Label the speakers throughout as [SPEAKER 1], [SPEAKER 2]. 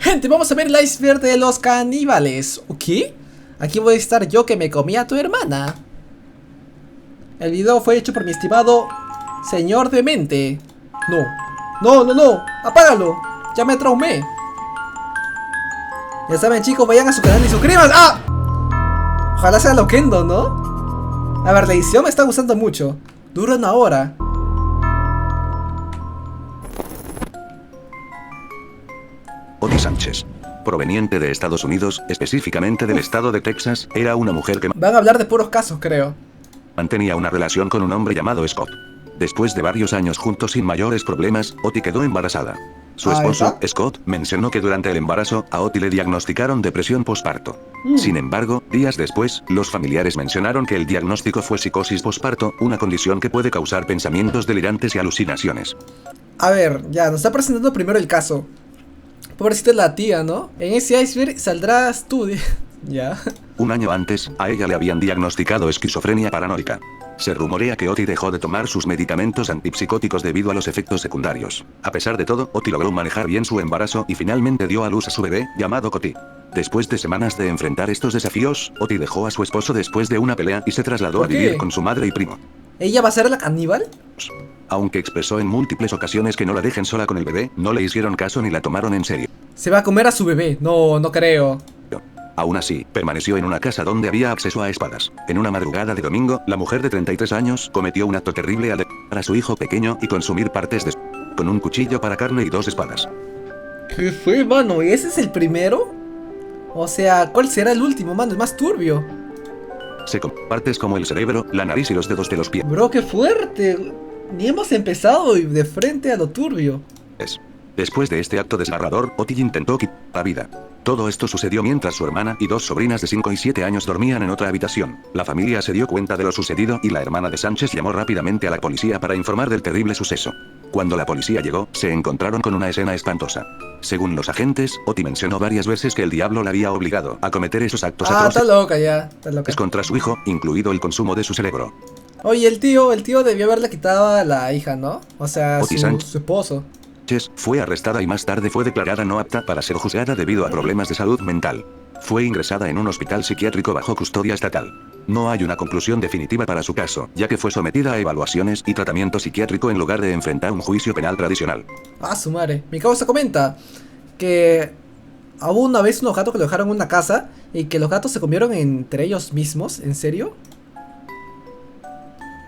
[SPEAKER 1] Gente, vamos a ver el iceberg de los caníbales. ¿Ok? Aquí voy a estar yo que me comí a tu hermana. El video fue hecho por mi estimado señor demente. No, apágalo. Ya me traumé. Ya saben, chicos, vayan a su canal y suscríbanse. ¡Ah! Ojalá sea Loquendo, ¿no? A ver, la edición me está gustando mucho. Dura una hora.
[SPEAKER 2] Oti Sánchez, proveniente de Estados Unidos, específicamente del estado de Texas, era una mujer que
[SPEAKER 1] Van a hablar de puros casos, creo.
[SPEAKER 2] mantenía una relación con un hombre llamado Scott. Después de varios años juntos sin mayores problemas, Oti quedó embarazada. Su esposo, Scott, mencionó que durante el embarazo, a Oti le diagnosticaron depresión posparto. Sin embargo, días después, los familiares mencionaron que el diagnóstico fue psicosis posparto, una condición que puede causar pensamientos delirantes y alucinaciones.
[SPEAKER 1] A ver, ya, nos está presentando primero el caso. Pobrecita la tía, ¿no? En ese iceberg saldrás tú. Ya.
[SPEAKER 2] Un año antes, a ella le habían diagnosticado esquizofrenia paranoica. Se rumorea que Oti dejó de tomar sus medicamentos antipsicóticos debido a los efectos secundarios. A pesar de todo, Oti logró manejar bien su embarazo y finalmente dio a luz a su bebé, llamado Coti. Después de semanas de enfrentar estos desafíos, Oti dejó a su esposo después de una pelea y se trasladó a vivir con su madre y primo.
[SPEAKER 1] ¿Ella va a ser la caníbal?
[SPEAKER 2] Aunque expresó en múltiples ocasiones que no la dejen sola con el bebé, no le hicieron caso ni la tomaron en serio.
[SPEAKER 1] Se va a comer a su bebé. No creo.
[SPEAKER 2] Aún así, permaneció en una casa donde había acceso a espadas. En una madrugada de domingo, la mujer de 33 años cometió un acto terrible al dejar a su hijo pequeño y consumir partes de con un cuchillo para carne y 2 espadas.
[SPEAKER 1] ¿Qué fue, mano? ¿Y ese es el primero? O sea, ¿cuál será el último, mano? Es más turbio.
[SPEAKER 2] Se comió partes como el cerebro, la nariz y los dedos de los pies.
[SPEAKER 1] Bro, qué fuerte. Ni hemos empezado y de frente a lo turbio.
[SPEAKER 2] Después de este acto desgarrador, Oti intentó quitar la vida. Todo esto sucedió mientras su hermana y 2 sobrinas de 5 y 7 años dormían en otra habitación. La familia se dio cuenta de lo sucedido y la hermana de Sánchez llamó rápidamente a la policía para informar del terrible suceso. Cuando la policía llegó, se encontraron con una escena espantosa. Según los agentes, Oti mencionó varias veces que el diablo la había obligado a cometer esos actos atroces.
[SPEAKER 1] Está loca ya, está loca.
[SPEAKER 2] Contra su hijo, incluido el consumo de su cerebro.
[SPEAKER 1] Oye, el tío debió haberle quitado a la hija, ¿no? O sea, su esposo.
[SPEAKER 2] Fue arrestada y más tarde fue declarada no apta para ser juzgada debido a problemas de salud mental. Fue ingresada en un hospital psiquiátrico bajo custodia estatal. No hay una conclusión definitiva para su caso, ya que fue sometida a evaluaciones y tratamiento psiquiátrico en lugar de enfrentar un juicio penal tradicional.
[SPEAKER 1] Ah, su madre. Mi causa comenta que hubo una vez unos gatos que lo dejaron en una casa y que los gatos se comieron entre ellos mismos. ¿En serio?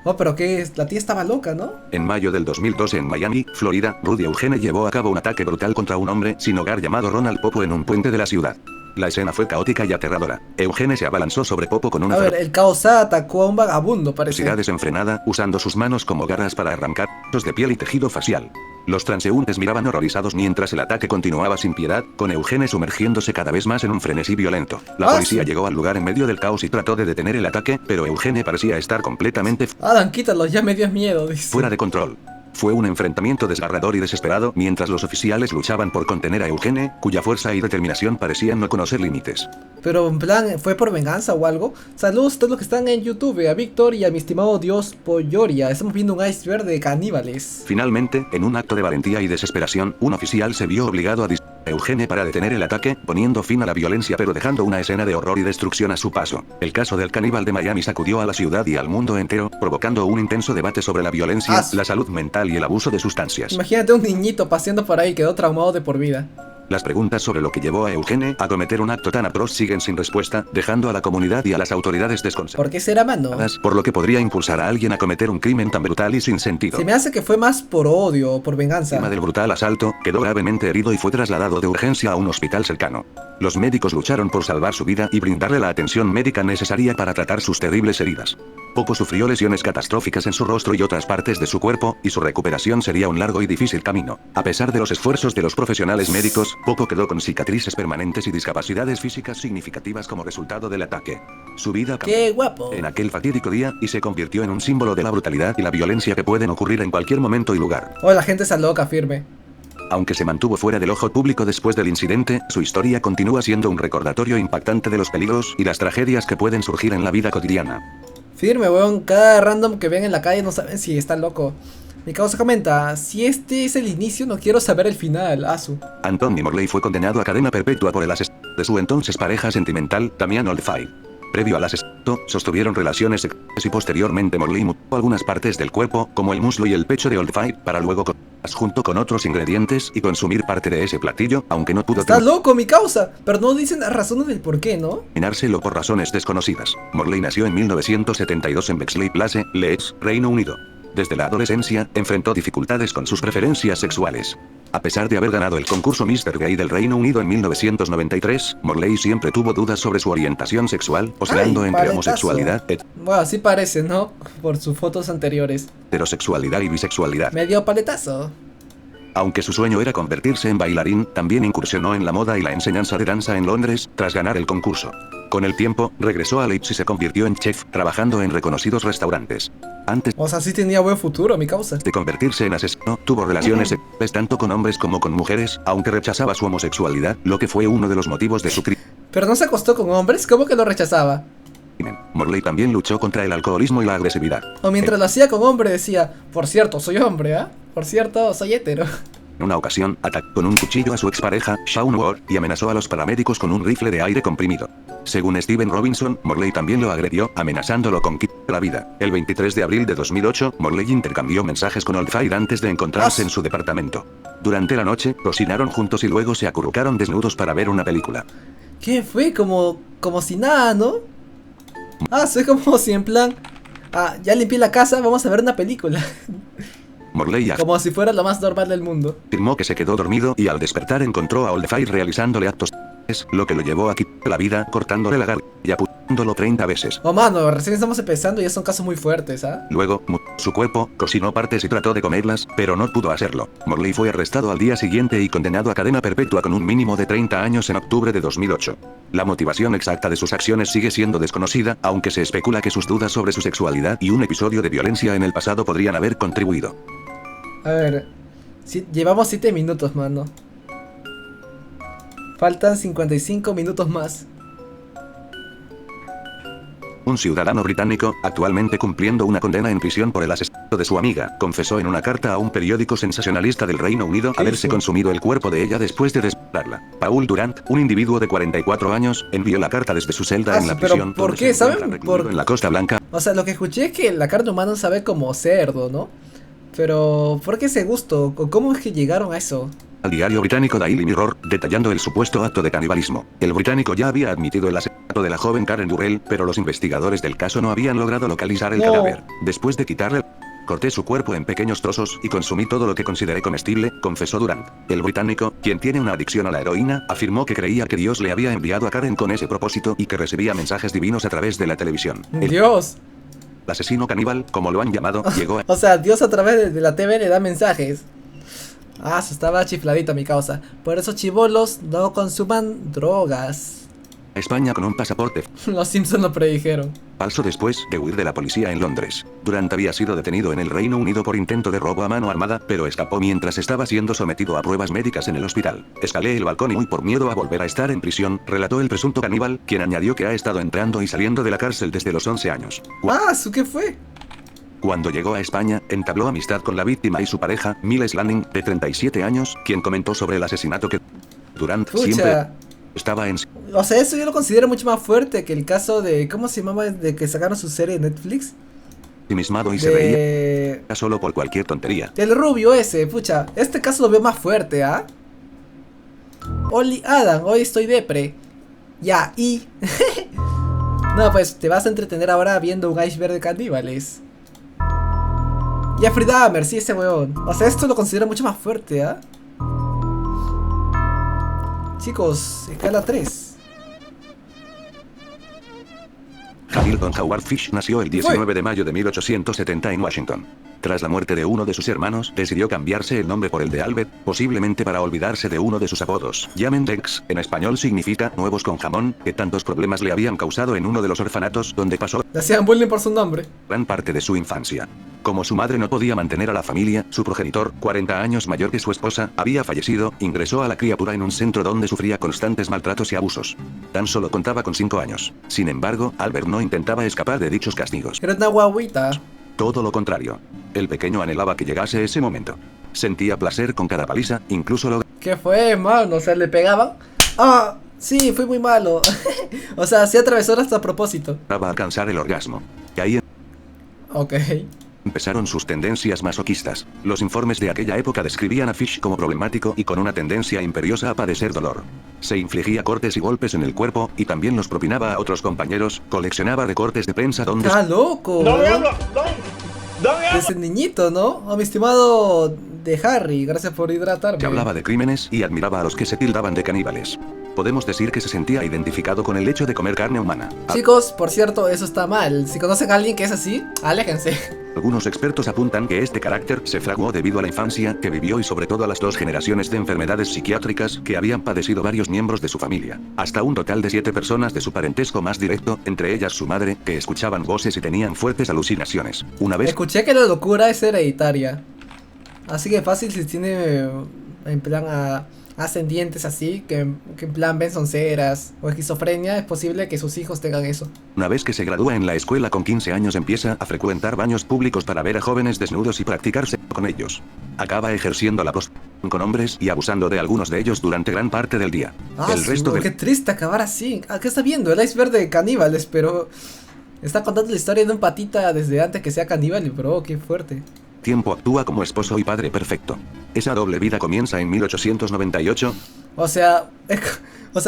[SPEAKER 1] Oh, pero que la tía estaba loca, ¿no?
[SPEAKER 2] En mayo del 2012 en Miami, Florida, Rudy Eugene llevó a cabo un ataque brutal contra un hombre sin hogar llamado Ronald Popo en un puente de la ciudad. La escena fue caótica y aterradora. Eugene se abalanzó sobre Popo con una
[SPEAKER 1] el causa atacó a un vagabundo, parece.
[SPEAKER 2] Desenfrenada, usando sus manos como garras para arrancar pedazos de piel y tejido facial. Los transeúntes miraban horrorizados mientras el ataque continuaba sin piedad, con Eugene sumergiéndose cada vez más en un frenesí violento. La policía llegó al lugar en medio del caos y trató de detener el ataque, pero Eugene parecía estar completamente
[SPEAKER 1] Adam, quítalo, ya me dio miedo, dice.
[SPEAKER 2] Fuera de control. Fue un enfrentamiento desgarrador y desesperado mientras los oficiales luchaban por contener a Eugene, cuya fuerza y determinación parecían no conocer límites.
[SPEAKER 1] Pero en plan, ¿fue por venganza o algo? Saludos a todos los que están en YouTube, a Víctor y a mi estimado Dios Polloria. Estamos viendo un iceberg de caníbales.
[SPEAKER 2] Finalmente, en un acto de valentía y desesperación, un oficial se vio obligado a disparar a Eugene para detener el ataque, poniendo fin a la violencia pero dejando una escena de horror y destrucción a su paso. El caso del caníbal de Miami sacudió a la ciudad y al mundo entero, provocando un intenso debate sobre la violencia, la salud mental y el abuso de sustancias.
[SPEAKER 1] Imagínate un niñito paseando por ahí, quedó traumado de por vida.
[SPEAKER 2] Las preguntas sobre lo que llevó a Eugene a cometer un acto tan atroz siguen sin respuesta, dejando a la comunidad y a las autoridades desconcertadas.
[SPEAKER 1] ¿Por qué será, mano?
[SPEAKER 2] Por lo que podría impulsar a alguien a cometer un crimen tan brutal y sin sentido.
[SPEAKER 1] Se me hace que fue más por odio o por venganza.
[SPEAKER 2] Encima del brutal asalto, quedó gravemente herido y fue trasladado de urgencia a un hospital cercano. Los médicos lucharon por salvar su vida y brindarle la atención médica necesaria para tratar sus terribles heridas. Popo sufrió lesiones catastróficas en su rostro y otras partes de su cuerpo, y su recuperación sería un largo y difícil camino. A pesar de los esfuerzos de los profesionales médicos, Popo quedó con cicatrices permanentes y discapacidades físicas significativas como resultado del ataque. Su vida cambió
[SPEAKER 1] ¡qué guapo!
[SPEAKER 2] En aquel fatídico día y se convirtió en un símbolo de la brutalidad y la violencia que pueden ocurrir en cualquier momento y lugar.
[SPEAKER 1] Oh, la gente está loca, firme.
[SPEAKER 2] Aunque se mantuvo fuera del ojo público después del incidente, su historia continúa siendo un recordatorio impactante de los peligros y las tragedias que pueden surgir en la vida cotidiana.
[SPEAKER 1] Firme, weón, cada random que ven en la calle no saben si está loco. Mi causa comenta, si este es el inicio, no quiero saber el final, Asu.
[SPEAKER 2] Anthony Morley fue condenado a cadena perpetua por el asesinato de su entonces pareja sentimental, Damian Oldfield. Previo al asesinato, sostuvieron relaciones sexuales y posteriormente Morley mutó algunas partes del cuerpo, como el muslo y el pecho de Oldfield, para luego cocinarlas junto con otros ingredientes y consumir parte de ese platillo, aunque no pudo
[SPEAKER 1] Está loco mi causa, pero no dicen las razones del por qué, ¿no?
[SPEAKER 2] terminárselo por razones desconocidas. Morley nació en 1972 en Bexley Place, Leeds, Reino Unido. Desde la adolescencia, enfrentó dificultades con sus preferencias sexuales. A pesar de haber ganado el concurso Mr. Gay del Reino Unido en 1993, Morley siempre tuvo dudas sobre su orientación sexual, oscilando entre
[SPEAKER 1] paletazo.
[SPEAKER 2] homosexualidad,
[SPEAKER 1] Bueno, sí parece, ¿no? Por sus fotos anteriores.
[SPEAKER 2] heterosexualidad y bisexualidad.
[SPEAKER 1] Medio paletazo.
[SPEAKER 2] Aunque su sueño era convertirse en bailarín, también incursionó en la moda y la enseñanza de danza en Londres, tras ganar el concurso. Con el tiempo, regresó a Leeds y se convirtió en chef, trabajando en reconocidos restaurantes. Antes
[SPEAKER 1] O sea, sí tenía buen futuro mi causa.
[SPEAKER 2] de convertirse en asesino, tuvo relaciones sexuales tanto con hombres como con mujeres, aunque rechazaba su homosexualidad, lo que fue uno de los motivos de su crimen.
[SPEAKER 1] Pero no se acostó con hombres, ¿cómo que lo rechazaba?
[SPEAKER 2] Morley también luchó contra el alcoholismo y la agresividad.
[SPEAKER 1] O mientras lo hacía con hombre decía, por cierto, soy hombre, ¿ah? Por cierto, soy hétero.
[SPEAKER 2] En una ocasión, atacó con un cuchillo a su expareja, Shaun Ward, y amenazó a los paramédicos con un rifle de aire comprimido. Según Steven Robinson, Morley también lo agredió, amenazándolo con quitarle la vida. El 23 de abril de 2008, Morley intercambió mensajes con Oldfield antes de encontrarse en su departamento. Durante la noche, cocinaron juntos y luego se acurrucaron desnudos para ver una película.
[SPEAKER 1] ¿Qué fue? Como si nada, ¿no? Ah, soy como si en plan... Ah, ya limpié la casa, vamos a ver una película.
[SPEAKER 2] Morley
[SPEAKER 1] Como si fuera lo más normal del mundo.
[SPEAKER 2] afirmó que se quedó dormido y al despertar encontró a Oldfield realizándole actos sexuales, lo que lo llevó a quitarle la vida, cortándole la garganta y apuntándolo 30 veces.
[SPEAKER 1] Oh, mano, recién estamos empezando y ya son casos muy fuertes, ¿ah?
[SPEAKER 2] Luego, mutó su cuerpo, cocinó partes y trató de comerlas, pero no pudo hacerlo. Morley fue arrestado al día siguiente y condenado a cadena perpetua con un mínimo de 30 años en octubre de 2008. La motivación exacta de sus acciones sigue siendo desconocida, aunque se especula que sus dudas sobre su sexualidad y un episodio de violencia en el pasado podrían haber contribuido.
[SPEAKER 1] A ver, llevamos 7 minutos, mano. Faltan 55 minutos más.
[SPEAKER 2] Un ciudadano británico, actualmente cumpliendo una condena en prisión por el asesinato de su amiga, confesó en una carta a un periódico sensacionalista del Reino Unido haberse consumido el cuerpo de ella después de desmembrarla. Paul Durant, un individuo de 44 años, envió la carta desde su celda en la
[SPEAKER 1] pero
[SPEAKER 2] prisión.
[SPEAKER 1] ¿por
[SPEAKER 2] donde
[SPEAKER 1] qué?
[SPEAKER 2] se encuentra
[SPEAKER 1] ¿Saben?
[SPEAKER 2] recluido en la Costa Blanca.
[SPEAKER 1] O sea, lo que escuché es que la carne humana sabe como cerdo, ¿no? Pero, ¿por qué ese gusto? ¿O cómo es que llegaron a eso?
[SPEAKER 2] Al diario británico Daily Mirror, detallando el supuesto acto de canibalismo. El británico ya había admitido el asesinato de la joven Karen Durrell, pero los investigadores del caso no habían logrado localizar el
[SPEAKER 1] No.
[SPEAKER 2] cadáver. Después de quitarle, corté su cuerpo en pequeños trozos y consumí todo lo que consideré comestible, confesó Durant. El británico, quien tiene una adicción a la heroína, afirmó que creía que Dios le había enviado a Karen con ese propósito y que recibía mensajes divinos a través de la televisión. El
[SPEAKER 1] Dios.
[SPEAKER 2] asesino caníbal, como lo han llamado, llegó a
[SPEAKER 1] O sea, Dios a través de la TV le da mensajes. Ah, se estaba chifladita mi causa. Por eso chibolos no consuman drogas.
[SPEAKER 2] España con un pasaporte
[SPEAKER 1] Los Simpsons lo predijeron.
[SPEAKER 2] falso después de huir de la policía en Londres. Durant había sido detenido en el Reino Unido por intento de robo a mano armada, pero escapó mientras estaba siendo sometido a pruebas médicas en el hospital. Escalé el balcón y muy por miedo a volver a estar en prisión, relató el presunto caníbal, quien añadió que ha estado entrando y saliendo de la cárcel desde los 11 años.
[SPEAKER 1] Ah, ¿su qué fue?
[SPEAKER 2] Cuando llegó a España, entabló amistad con la víctima y su pareja, Miles Lanning, de 37 años, quien comentó sobre el asesinato que Durant siempre
[SPEAKER 1] Pucha.
[SPEAKER 2] estaba en
[SPEAKER 1] O sea, eso yo lo considero mucho más fuerte que el caso de... ¿Cómo se llamaba? De que sacaron su serie de Netflix.
[SPEAKER 2] ensimismado y se reía
[SPEAKER 1] De...
[SPEAKER 2] solo por cualquier tontería.
[SPEAKER 1] Del rubio ese, pucha. Este caso lo veo más fuerte, ¿ah? Oli Adam, hoy estoy depre. Ya, y... No, pues te vas a entretener ahora viendo un iceberg de caníbales. Jeffrey Dahmer, sí, ese weón. O sea, esto lo considero mucho más fuerte, ¿ah? Chicos, escala 3.
[SPEAKER 2] Hamilton Howard Fish nació el 19 de mayo de 1870 en Washington. Tras la muerte de uno de sus hermanos, decidió cambiarse el nombre por el de Albert, posiblemente para olvidarse de uno de sus apodos. Llamen Dex, en español significa nuevos con jamón, que tantos problemas le habían causado en uno de los orfanatos donde pasó
[SPEAKER 1] Le hacían bullying por su nombre.
[SPEAKER 2] gran parte de su infancia. Como su madre no podía mantener a la familia, su progenitor, 40 años mayor que su esposa, había fallecido, ingresó a la criatura en un centro donde sufría constantes maltratos y abusos. Tan solo contaba con 5 años. Sin embargo, Albert no intentaba escapar de dichos castigos.
[SPEAKER 1] Era una guaguita.
[SPEAKER 2] Todo lo contrario. El pequeño anhelaba que llegase ese momento. Sentía placer con cada paliza, incluso lo
[SPEAKER 1] ¿Qué fue, mano? O sea, le pegaban. Ah, sí, fue muy malo. O sea, se atravesó hasta a propósito.
[SPEAKER 2] lograba alcanzar el orgasmo. Y ahí
[SPEAKER 1] Ok.
[SPEAKER 2] empezaron sus tendencias masoquistas. Los informes de aquella época describían a Fish como problemático y con una tendencia imperiosa a padecer dolor. Se infligía cortes y golpes en el cuerpo, y también los propinaba a otros compañeros. Coleccionaba recortes de prensa donde
[SPEAKER 1] ¡Está loco!
[SPEAKER 3] ¡Dame
[SPEAKER 1] weón.
[SPEAKER 3] agua! ¡Dame agua!
[SPEAKER 1] Desde niñito, ¿no? Oh, mi estimado de Harry, gracias por hidratarme.
[SPEAKER 2] se hablaba de crímenes y admiraba a los que se tildaban de caníbales. Podemos decir que se sentía identificado con el hecho de comer carne humana.
[SPEAKER 1] Chicos, por cierto, eso está mal. Si conocen a alguien que es así, aléjense.
[SPEAKER 2] Algunos expertos apuntan que este carácter se fraguó debido a la infancia que vivió y sobre todo a las 2 generaciones de enfermedades psiquiátricas que habían padecido varios miembros de su familia. Hasta un total de 7 personas de su parentesco más directo, entre ellas su madre, que escuchaban voces y tenían fuertes alucinaciones. Una vez
[SPEAKER 1] Escuché que la locura es hereditaria. Así que fácil si tiene en plan ascendientes así, que en plan ven sonceras o esquizofrenia, es posible que sus hijos tengan eso.
[SPEAKER 2] Una vez que se gradúa en la escuela con 15 años empieza a frecuentar baños públicos para ver a jóvenes desnudos y practicarse con ellos. Acaba ejerciendo la prostitución con hombres y abusando de algunos de ellos durante gran parte del día. El resto
[SPEAKER 1] Qué
[SPEAKER 2] de
[SPEAKER 1] triste acabar así. ¿Qué está viendo? El iceberg de caníbales, pero está contando la historia de un patita desde antes que sea caníbal, bro, qué fuerte.
[SPEAKER 2] tiempo actúa como esposo y padre perfecto. Esa doble vida comienza en 1898.
[SPEAKER 1] O sea,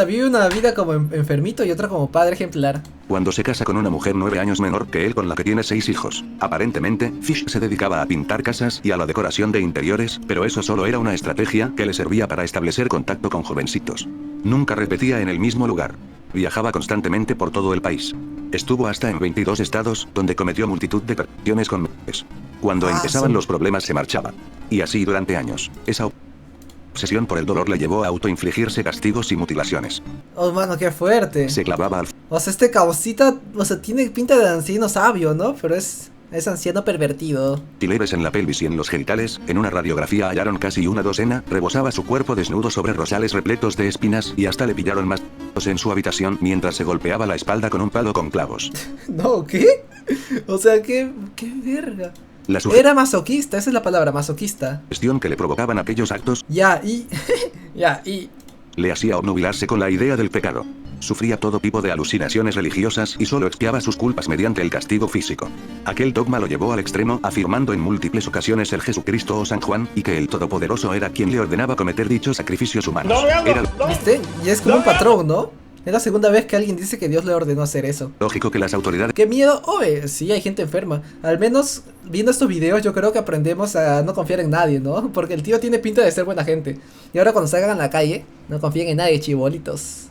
[SPEAKER 1] vive una vida como enfermito y otra como padre ejemplar.
[SPEAKER 2] Cuando se casa con una mujer 9 años menor que él con la que tiene 6 hijos. Aparentemente, Fish se dedicaba a pintar casas y a la decoración de interiores, pero eso solo era una estrategia que le servía para establecer contacto con jovencitos. Nunca repetía en el mismo lugar. Viajaba constantemente por todo el país. Estuvo hasta en 22 estados, donde cometió multitud de persecuciones con mujeres. Cuando empezaban los problemas se marchaba. Y así durante años. Esa obsesión por el dolor le llevó a autoinfligirse castigos y mutilaciones.
[SPEAKER 1] Oh, mano, qué fuerte.
[SPEAKER 2] Se clavaba al
[SPEAKER 1] O sea, este cabocita, o sea, tiene pinta de anciano sabio, ¿no? Pero es anciano pervertido.
[SPEAKER 2] Fileres en la pelvis y en los genitales. En una radiografía hallaron casi una docena. Rebosaba su cuerpo desnudo sobre rosales repletos de espinas y hasta le pillaron más en su habitación mientras se golpeaba la espalda con un palo con clavos.
[SPEAKER 1] No, ¿qué? O sea, qué verga.
[SPEAKER 2] La
[SPEAKER 1] Era masoquista, esa es la palabra, masoquista.
[SPEAKER 2] sugestión que le provocaban aquellos actos
[SPEAKER 1] Ya, y...
[SPEAKER 2] le hacía obnubilarse con la idea del pecado. Sufría todo tipo de alucinaciones religiosas y solo expiaba sus culpas mediante el castigo físico. Aquel dogma lo llevó al extremo, afirmando en múltiples ocasiones ser Jesucristo o San Juan, y que el Todopoderoso era quien le ordenaba cometer dichos sacrificios humanos. Era
[SPEAKER 1] ¿Viste? Y es como un patrón, ¿no? Es la segunda vez que alguien dice que Dios le ordenó hacer eso.
[SPEAKER 2] lógico que las autoridades
[SPEAKER 1] ¡Qué miedo! Oye, sí, hay gente enferma. Al menos, viendo estos videos, yo creo que aprendemos a no confiar en nadie, ¿no? Porque el tío tiene pinta de ser buena gente. Y ahora cuando salgan a la calle, no confíen en nadie, chibolitos.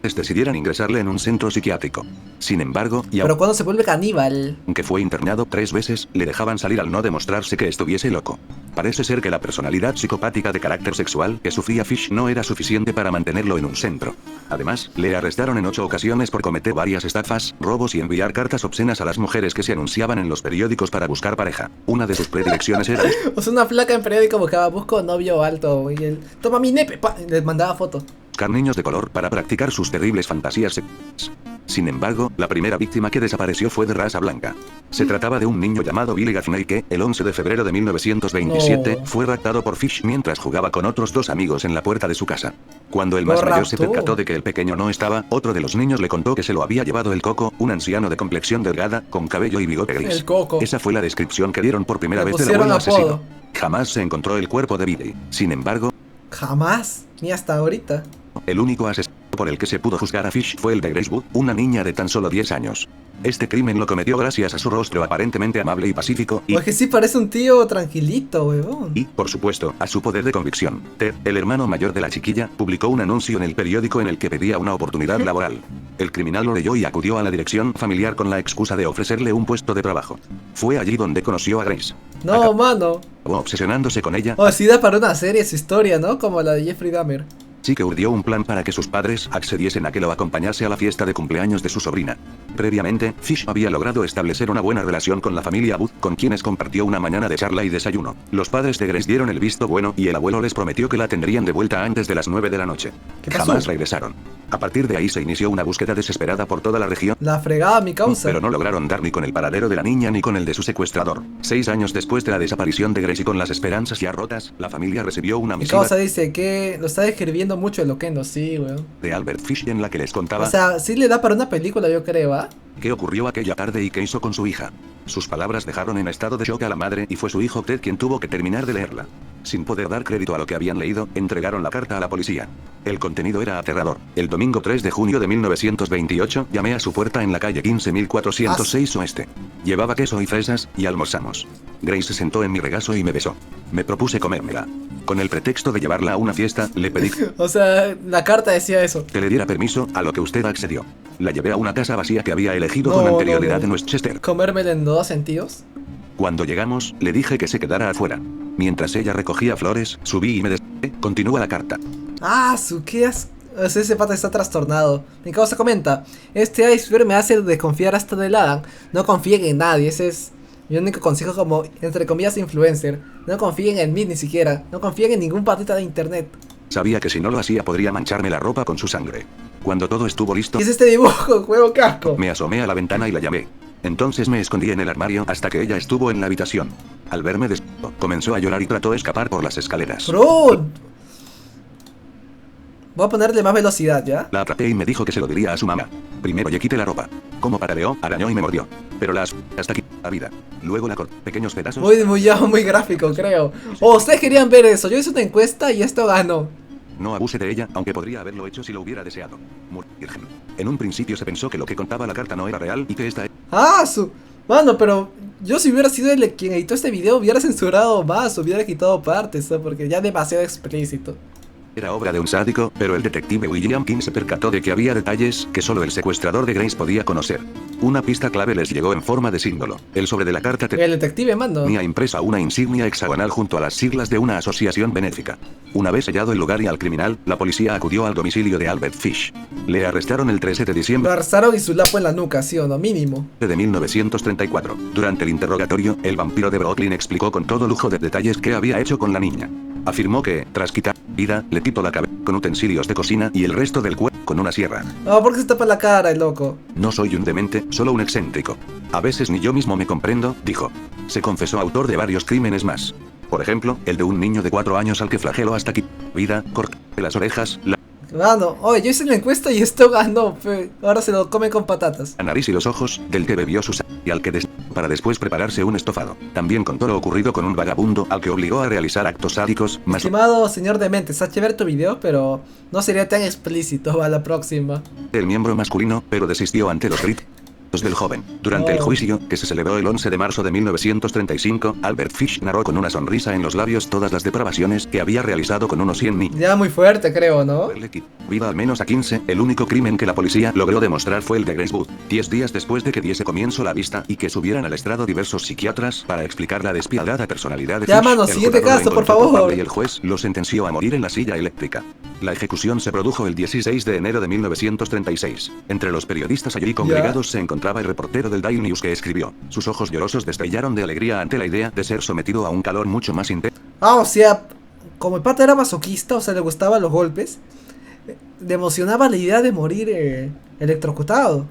[SPEAKER 2] decidieran ingresarle en un centro psiquiátrico. Sin embargo, y
[SPEAKER 1] Pero cuando se vuelve caníbal...
[SPEAKER 2] aunque fue internado 3 veces, le dejaban salir al no demostrarse que estuviese loco. Parece ser que la personalidad psicopática de carácter sexual que sufría Fish no era suficiente para mantenerlo en un centro. Además, le arrestaron en 8 ocasiones por cometer varias estafas, robos y enviar cartas obscenas a las mujeres que se anunciaban en los periódicos para buscar pareja. Una de sus predilecciones era
[SPEAKER 1] O sea, una flaca en periódico buscaba, busco novio alto, y él... Toma mi nepe, pa, y les mandaba foto.
[SPEAKER 2] buscar niños de color para practicar sus terribles fantasías sexuales. Sin embargo, la primera víctima que desapareció fue de raza blanca. Se trataba de un niño llamado Billy Gaffney que, el 11 de febrero de 1927,
[SPEAKER 1] No.
[SPEAKER 2] fue raptado por Fish mientras jugaba con otros 2 amigos en la puerta de su casa. Cuando el
[SPEAKER 1] Lo
[SPEAKER 2] más mayor se
[SPEAKER 1] raptó.
[SPEAKER 2] percató de que el pequeño no estaba, otro de los niños le contó que se lo había llevado el Coco, un anciano de complexión delgada, con cabello y bigote gris.
[SPEAKER 1] El Coco.
[SPEAKER 2] Esa fue la descripción que dieron por primera
[SPEAKER 1] Le
[SPEAKER 2] vez del
[SPEAKER 1] pusieron
[SPEAKER 2] abuelo asesino.
[SPEAKER 1] apodo.
[SPEAKER 2] Jamás se encontró el cuerpo de Billy. Sin embargo,
[SPEAKER 1] Jamás, ni hasta ahorita.
[SPEAKER 2] el único asesino por el que se pudo juzgar a Fish fue el de Gracewood, una niña de tan solo 10 años. Este crimen lo cometió gracias a su rostro aparentemente amable y pacífico y,
[SPEAKER 1] O es que sí parece un tío tranquilito, huevón.
[SPEAKER 2] por supuesto, a su poder de convicción. Ted, el hermano mayor de la chiquilla, publicó un anuncio en el periódico en el que pedía una oportunidad laboral. El criminal lo leyó y acudió a la dirección familiar con la excusa de ofrecerle un puesto de trabajo. Fue allí donde conoció a Grace.
[SPEAKER 1] No, mano.
[SPEAKER 2] Acabó obsesionándose con ella,
[SPEAKER 1] O sí da para una serie su historia, ¿no? Como la de Jeffrey Dahmer.
[SPEAKER 2] así que urdió un plan para que sus padres accediesen a que lo acompañase a la fiesta de cumpleaños de su sobrina. Previamente, Fish había logrado establecer una buena relación con la familia Booth, con quienes compartió una mañana de charla y desayuno. Los padres de Grace dieron el visto bueno y el abuelo les prometió que la tendrían de vuelta antes de las 9 de la noche.
[SPEAKER 1] ¿Qué pasó?
[SPEAKER 2] Jamás regresaron. A partir de ahí se inició una búsqueda desesperada por toda la región.
[SPEAKER 1] La fregada, mi causa.
[SPEAKER 2] Pero no lograron dar ni con el paradero de la niña ni con el de su secuestrador. 6 años después de la desaparición de Grace y con las esperanzas ya rotas, la familia recibió una
[SPEAKER 1] Mi
[SPEAKER 2] misiva
[SPEAKER 1] causa dice que lo está describiendo mucho el Loquendo, sí, weón.
[SPEAKER 2] de Albert Fish en la que les contaba
[SPEAKER 1] O sea, sí le da para una película, yo creo, ¿ah?
[SPEAKER 2] qué ocurrió aquella tarde y qué hizo con su hija. Sus palabras dejaron en estado de shock a la madre y fue su hijo Ted quien tuvo que terminar de leerla. Sin poder dar crédito a lo que habían leído, entregaron la carta a la policía. El contenido era aterrador. El domingo 3 de junio de 1928, llamé a su puerta en la calle 15.406 Oeste. Llevaba queso y fresas, y almorzamos. Grace se sentó en mi regazo y me besó. Me propuse comérmela. Con el pretexto de llevarla a una fiesta, le pedí
[SPEAKER 1] O sea, la carta decía eso.
[SPEAKER 2] que le diera permiso, a lo que usted accedió. La llevé a una casa vacía que había elegido con anterioridad en Westchester.
[SPEAKER 1] ¿Comérmela en dos sentidos?
[SPEAKER 2] Cuando llegamos, le dije que se quedara afuera. Mientras ella recogía flores, subí y me desperté. Continúa la carta.
[SPEAKER 1] Ah, qué asco. O sea, ese pata está trastornado. Mi causa comenta: este iceberg me hace desconfiar hasta del Adam. No confíen en nadie, ese es mi único consejo como, entre comillas, influencer. No confíen en mí ni siquiera. No confíen en ningún patita de internet.
[SPEAKER 2] Sabía que si no lo hacía podría mancharme la ropa con su sangre. Cuando todo estuvo listo,
[SPEAKER 1] ¿Qué es este dibujo? Juego casco.
[SPEAKER 2] me asomé a la ventana y la llamé. Entonces me escondí en el armario hasta que ella estuvo en la habitación. Al verme despierto, comenzó a llorar y trató de escapar por las escaleras.
[SPEAKER 1] Bro. Voy a ponerle más velocidad, ¿ya?
[SPEAKER 2] La atrapé y me dijo que se lo diría a su mamá. Primero le quité la ropa. Como paraleó, arañó y me mordió. Pero hasta aquí la vida. Luego la corté en pequeños pedazos.
[SPEAKER 1] Muy gráfico, creo. Oh, ustedes querían ver eso. Yo hice una encuesta y esto ganó.
[SPEAKER 2] No abuse de ella, aunque podría haberlo hecho si lo hubiera deseado. Murió virgen. En un principio se pensó que lo que contaba la carta no era real y que esta
[SPEAKER 1] Ah, Mano, pero yo si hubiera sido el quien editó este video hubiera censurado más, hubiera quitado partes, ¿no? Porque ya demasiado explícito.
[SPEAKER 2] era obra de un sádico, pero el detective William King se percató de que había detalles que solo el secuestrador de Grace podía conocer. Una pista clave les llegó en forma de símbolo. El sobre de la carta
[SPEAKER 1] El detective, mando.
[SPEAKER 2] tenía impresa una insignia hexagonal junto a las siglas de una asociación benéfica. Una vez hallado el lugar y al criminal, la policía acudió al domicilio de Albert Fish. Le arrestaron el 13 de
[SPEAKER 1] Lo
[SPEAKER 2] diciembre
[SPEAKER 1] arrastraron y su lapo en la nuca, ¿sí o no? Mínimo.
[SPEAKER 2] de 1934. Durante el interrogatorio, el vampiro de Brooklyn explicó con todo lujo de detalles qué había hecho con la niña. Afirmó que, tras quitar vida, le quitó la cabeza con utensilios de cocina y el resto del cuerpo con una sierra.
[SPEAKER 1] No, ¿por qué se tapa la cara, el loco?
[SPEAKER 2] No soy un demente, solo un excéntrico. A veces ni yo mismo me comprendo, dijo. Se confesó autor de varios crímenes más. Por ejemplo, el de un niño de 4 años al que flageló hasta quitar vida, cortarle las orejas, la
[SPEAKER 1] Mano, oye, yo hice la encuesta y esto ganó, fe. Ahora se lo come con patatas.
[SPEAKER 2] nariz y los ojos, del que bebió su sangre y al que para después prepararse un estofado. También contó lo ocurrido con un vagabundo al que obligó a realizar actos sádicos, más
[SPEAKER 1] Estimado señor demente, está chévere tu video, pero no sería tan explícito a la próxima.
[SPEAKER 2] el miembro masculino, pero desistió ante los gritos del joven. Durante el juicio, que se celebró el 11 de marzo de 1935, Albert Fish narró con una sonrisa en los labios todas las depravaciones que había realizado con unos 100 niños.
[SPEAKER 1] Ya muy fuerte, creo, ¿no?
[SPEAKER 2] Haberle quitado vida al menos a 15, el único crimen que la policía logró demostrar fue el de Grace Wood. 10 días después de que diese comienzo la vista y que subieran al estrado diversos psiquiatras para explicar la despiadada personalidad de
[SPEAKER 1] Ya,
[SPEAKER 2] Fish,
[SPEAKER 1] mano,
[SPEAKER 2] el
[SPEAKER 1] siguiente
[SPEAKER 2] jurado lo
[SPEAKER 1] caso, por
[SPEAKER 2] encontró
[SPEAKER 1] favor.
[SPEAKER 2] culpable y el juez lo sentenció a morir en la silla eléctrica. La ejecución se produjo el 16 de enero de 1936. Entre los periodistas allí congregados se encontraba el reportero del Daily News que escribió. Sus ojos llorosos destellaron de alegría ante la idea de ser sometido a un calor mucho más intenso.
[SPEAKER 1] Ah, o sea, como el pata era masoquista, o sea, le gustaban los golpes, le emocionaba la idea de morir electrocutado.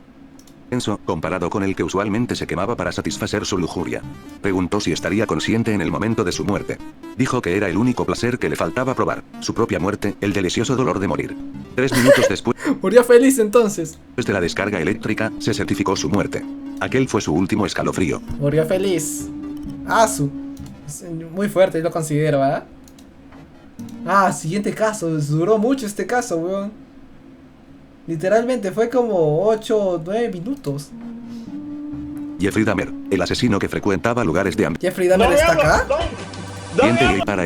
[SPEAKER 2] Comparado con el que usualmente se quemaba para satisfacer su lujuria. Preguntó si estaría consciente en el momento de su muerte. Dijo que era el único placer que le faltaba probar, su propia muerte, el delicioso dolor de morir. 3 minutos después
[SPEAKER 1] Murió feliz entonces.
[SPEAKER 2] de la descarga eléctrica, se certificó su muerte. Aquel fue su último escalofrío.
[SPEAKER 1] Murió feliz. Ah, muy fuerte, yo lo considero, ¿ah? Ah, siguiente caso. Duró mucho este caso, weón. Literalmente fue como 8 o 9 minutos.
[SPEAKER 2] Jeffrey Dahmer, el asesino que frecuentaba lugares de
[SPEAKER 1] Jeffrey Dahmer está acá.
[SPEAKER 2] ambiente gay para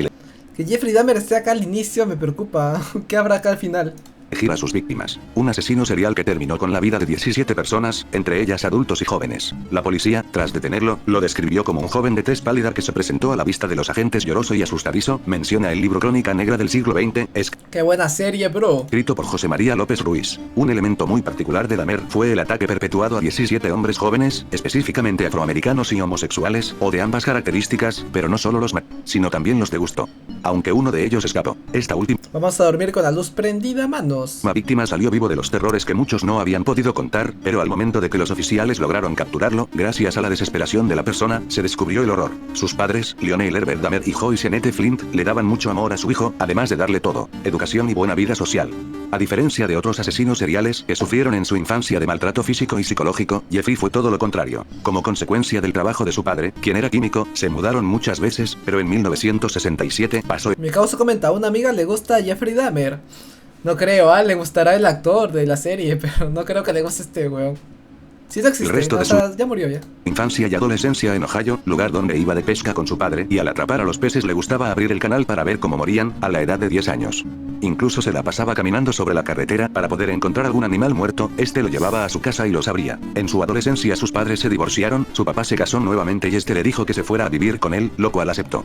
[SPEAKER 1] Que Jeffrey Dahmer esté acá al inicio me preocupa. ¿Qué habrá acá al final?
[SPEAKER 2] elegir a sus víctimas. Un asesino serial que terminó con la vida de 17 personas, entre ellas adultos y jóvenes. La policía, tras detenerlo, lo describió como un joven de tez pálida que se presentó a la vista de los agentes lloroso y asustadizo. Menciona el libro Crónica Negra del siglo XX,
[SPEAKER 1] Qué buena serie, bro.
[SPEAKER 2] escrito por José María López Ruiz. Un elemento muy particular de Dahmer fue el ataque perpetuado a 17 hombres jóvenes, específicamente afroamericanos y homosexuales, o de ambas características, pero no solo los sino también los de gusto. Aunque uno de ellos escapó. Esta última
[SPEAKER 1] Vamos a dormir con la luz prendida, manos. Dios.
[SPEAKER 2] La víctima salió vivo de los terrores que muchos no habían podido contar, pero al momento de que los oficiales lograron capturarlo, gracias a la desesperación de la persona, se descubrió el horror. Sus padres, Lionel Herbert Dahmer y Joyce Annette Flint, le daban mucho amor a su hijo, además de darle todo, educación y buena vida social. A diferencia de otros asesinos seriales que sufrieron en su infancia de maltrato físico y psicológico, Jeffrey fue todo lo contrario. Como consecuencia del trabajo de su padre, quien era químico, se mudaron muchas veces, pero en 1967 pasó.
[SPEAKER 1] Mi causa comenta, a una amiga le gusta Jeffrey Dahmer. No creo, le gustará el actor de la serie, pero no creo que le guste este weón. Sí, no existe,
[SPEAKER 2] El resto de
[SPEAKER 1] ya murió ya.
[SPEAKER 2] Infancia y adolescencia en Ohio, lugar donde iba de pesca con su padre, y al atrapar a los peces le gustaba abrir el canal para ver cómo morían, a la edad de 10 años. Incluso se la pasaba caminando sobre la carretera para poder encontrar algún animal muerto, este lo llevaba a su casa y los abría. En su adolescencia sus padres se divorciaron, su papá se casó nuevamente y este le dijo que se fuera a vivir con él, lo cual aceptó.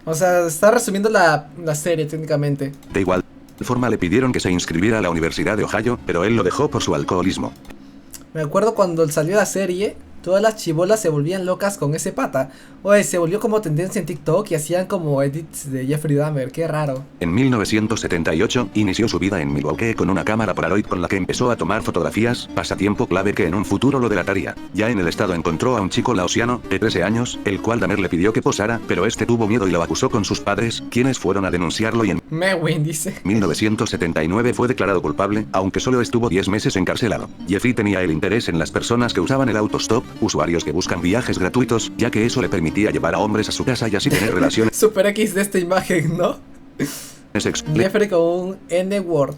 [SPEAKER 1] O sea, está resumiendo la serie técnicamente.
[SPEAKER 2] De igual forma le pidieron que se inscribiera a la Universidad de Ohio, pero él lo dejó por su alcoholismo.
[SPEAKER 1] Me acuerdo cuando salió la serie, todas las chibolas se volvían locas con ese pata. Oye, se volvió como tendencia en TikTok y hacían como edits de Jeffrey Dahmer, qué raro.
[SPEAKER 2] En 1978, inició su vida en Milwaukee con una cámara Polaroid con la que empezó a tomar fotografías, pasatiempo clave que en un futuro lo delataría. Ya en el estado encontró a un chico laosiano, de 13 años, el cual Dahmer le pidió que posara, pero este tuvo miedo y lo acusó con sus padres, quienes fueron a denunciarlo y en
[SPEAKER 1] Mewin dice.
[SPEAKER 2] 1979 fue declarado culpable, aunque solo estuvo 10 meses encarcelado. Jeffrey tenía el interés en las personas que usaban el autostop, usuarios que buscan viajes gratuitos, ya que eso le permitía llevar a hombres a su casa y así tener relaciones.
[SPEAKER 1] Super X de esta imagen, ¿no? Jeffrey con un N-word.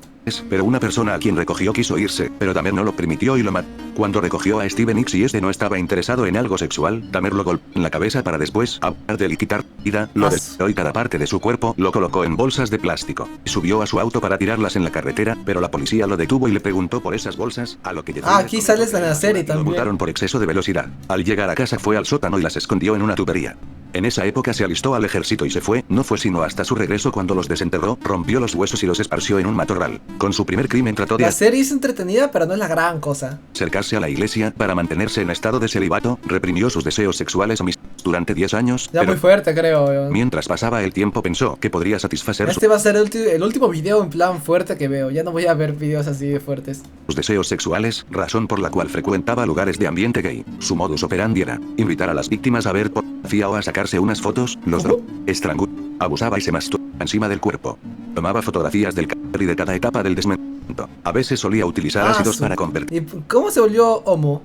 [SPEAKER 2] Pero una persona a quien recogió quiso irse, pero Dahmer no lo permitió y lo mató. Cuando recogió a Steven X y este no estaba interesado en algo sexual, Dahmer lo golpeó en la cabeza para después, aparte de quitar vida, lo destruyó y cada parte de su cuerpo lo colocó en bolsas de plástico. Subió a su auto para tirarlas en la carretera, pero la policía lo detuvo y le preguntó por esas bolsas, a lo que
[SPEAKER 1] aquí sales en la serie también.
[SPEAKER 2] Lo multaron por exceso de velocidad. Al llegar a casa fue al sótano y las escondió en una tubería. En esa época se alistó al ejército y se fue, no fue sino hasta su regreso cuando los desenterró, rompió los huesos y los esparció en un matorral. Con su primer crimen trató de...
[SPEAKER 1] La serie es entretenida, pero no es la gran cosa.
[SPEAKER 2] Acercarse a la iglesia para mantenerse en estado de celibato, reprimió sus deseos sexuales durante 10 años.
[SPEAKER 1] Ya muy fuerte, creo.
[SPEAKER 2] Mientras pasaba el tiempo pensó que podría satisfacer
[SPEAKER 1] va a ser el último video en plan fuerte que veo. Ya no voy a ver videos así de fuertes.
[SPEAKER 2] Sus deseos sexuales, razón por la cual frecuentaba lugares de ambiente gay. Su modus operandi era invitar a las víctimas a ver pornografía o a sacarse unas fotos, los estrangulaba, abusaba y se masturbaba encima del cuerpo. Tomaba fotografías del cáncer y de cada etapa del desmembramiento. A veces solía utilizar ácidos para convertirlos
[SPEAKER 1] ¿Y cómo se volvió homo?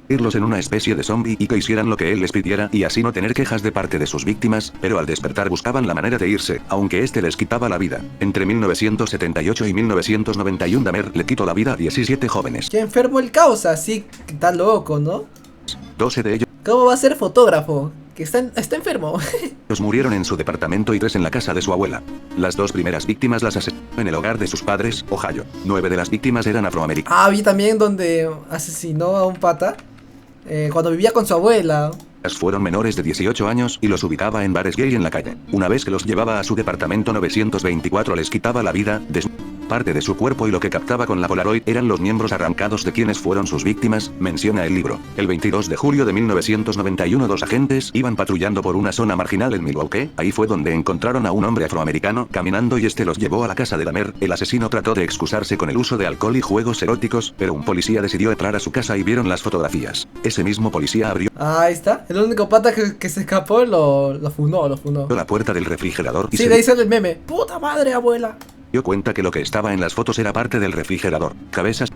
[SPEAKER 2] en una especie de zombie y que hicieran lo que él les pidiera y así no tener quejas de parte de sus víctimas, pero al despertar buscaban la manera de irse, aunque este les quitaba la vida. Entre 1978 y 1991 Dahmer le quitó la vida a 17 jóvenes.
[SPEAKER 1] Qué enfermo el causa, sí, está loco, ¿no?
[SPEAKER 2] 12 de ellos.
[SPEAKER 1] ¿Cómo va a ser fotógrafo? Que está enfermo.
[SPEAKER 2] Los murieron en su departamento y 3 en la casa de su abuela. Las 2 primeras víctimas las asesinó en el hogar de sus padres, Ohio. 9 de las víctimas eran afroamericanas.
[SPEAKER 1] Vi también donde asesinó a un pata cuando vivía con su abuela.
[SPEAKER 2] Fueron menores de 18 años y los ubicaba en bares gay en la calle. Una vez que los llevaba a su departamento 924 les quitaba la vida, parte de su cuerpo y lo que captaba con la Polaroid eran los miembros arrancados de quienes fueron sus víctimas, menciona el libro. El 22 de julio de 1991 2 agentes iban patrullando por una zona marginal en Milwaukee, ahí fue donde encontraron a un hombre afroamericano caminando y este los llevó a la casa de Dahmer. El asesino trató de excusarse con el uso de alcohol y juegos eróticos, pero un policía decidió entrar a su casa y vieron las fotografías. Ese mismo policía abrió...
[SPEAKER 1] Ahí está, el único pata que se escapó lo funó.
[SPEAKER 2] La puerta del refrigerador y
[SPEAKER 1] sí, de ahí sale el meme. ¡Puta madre, abuela!
[SPEAKER 2] Dio cuenta que lo que estaba en las fotos era parte del refrigerador. Cabezas,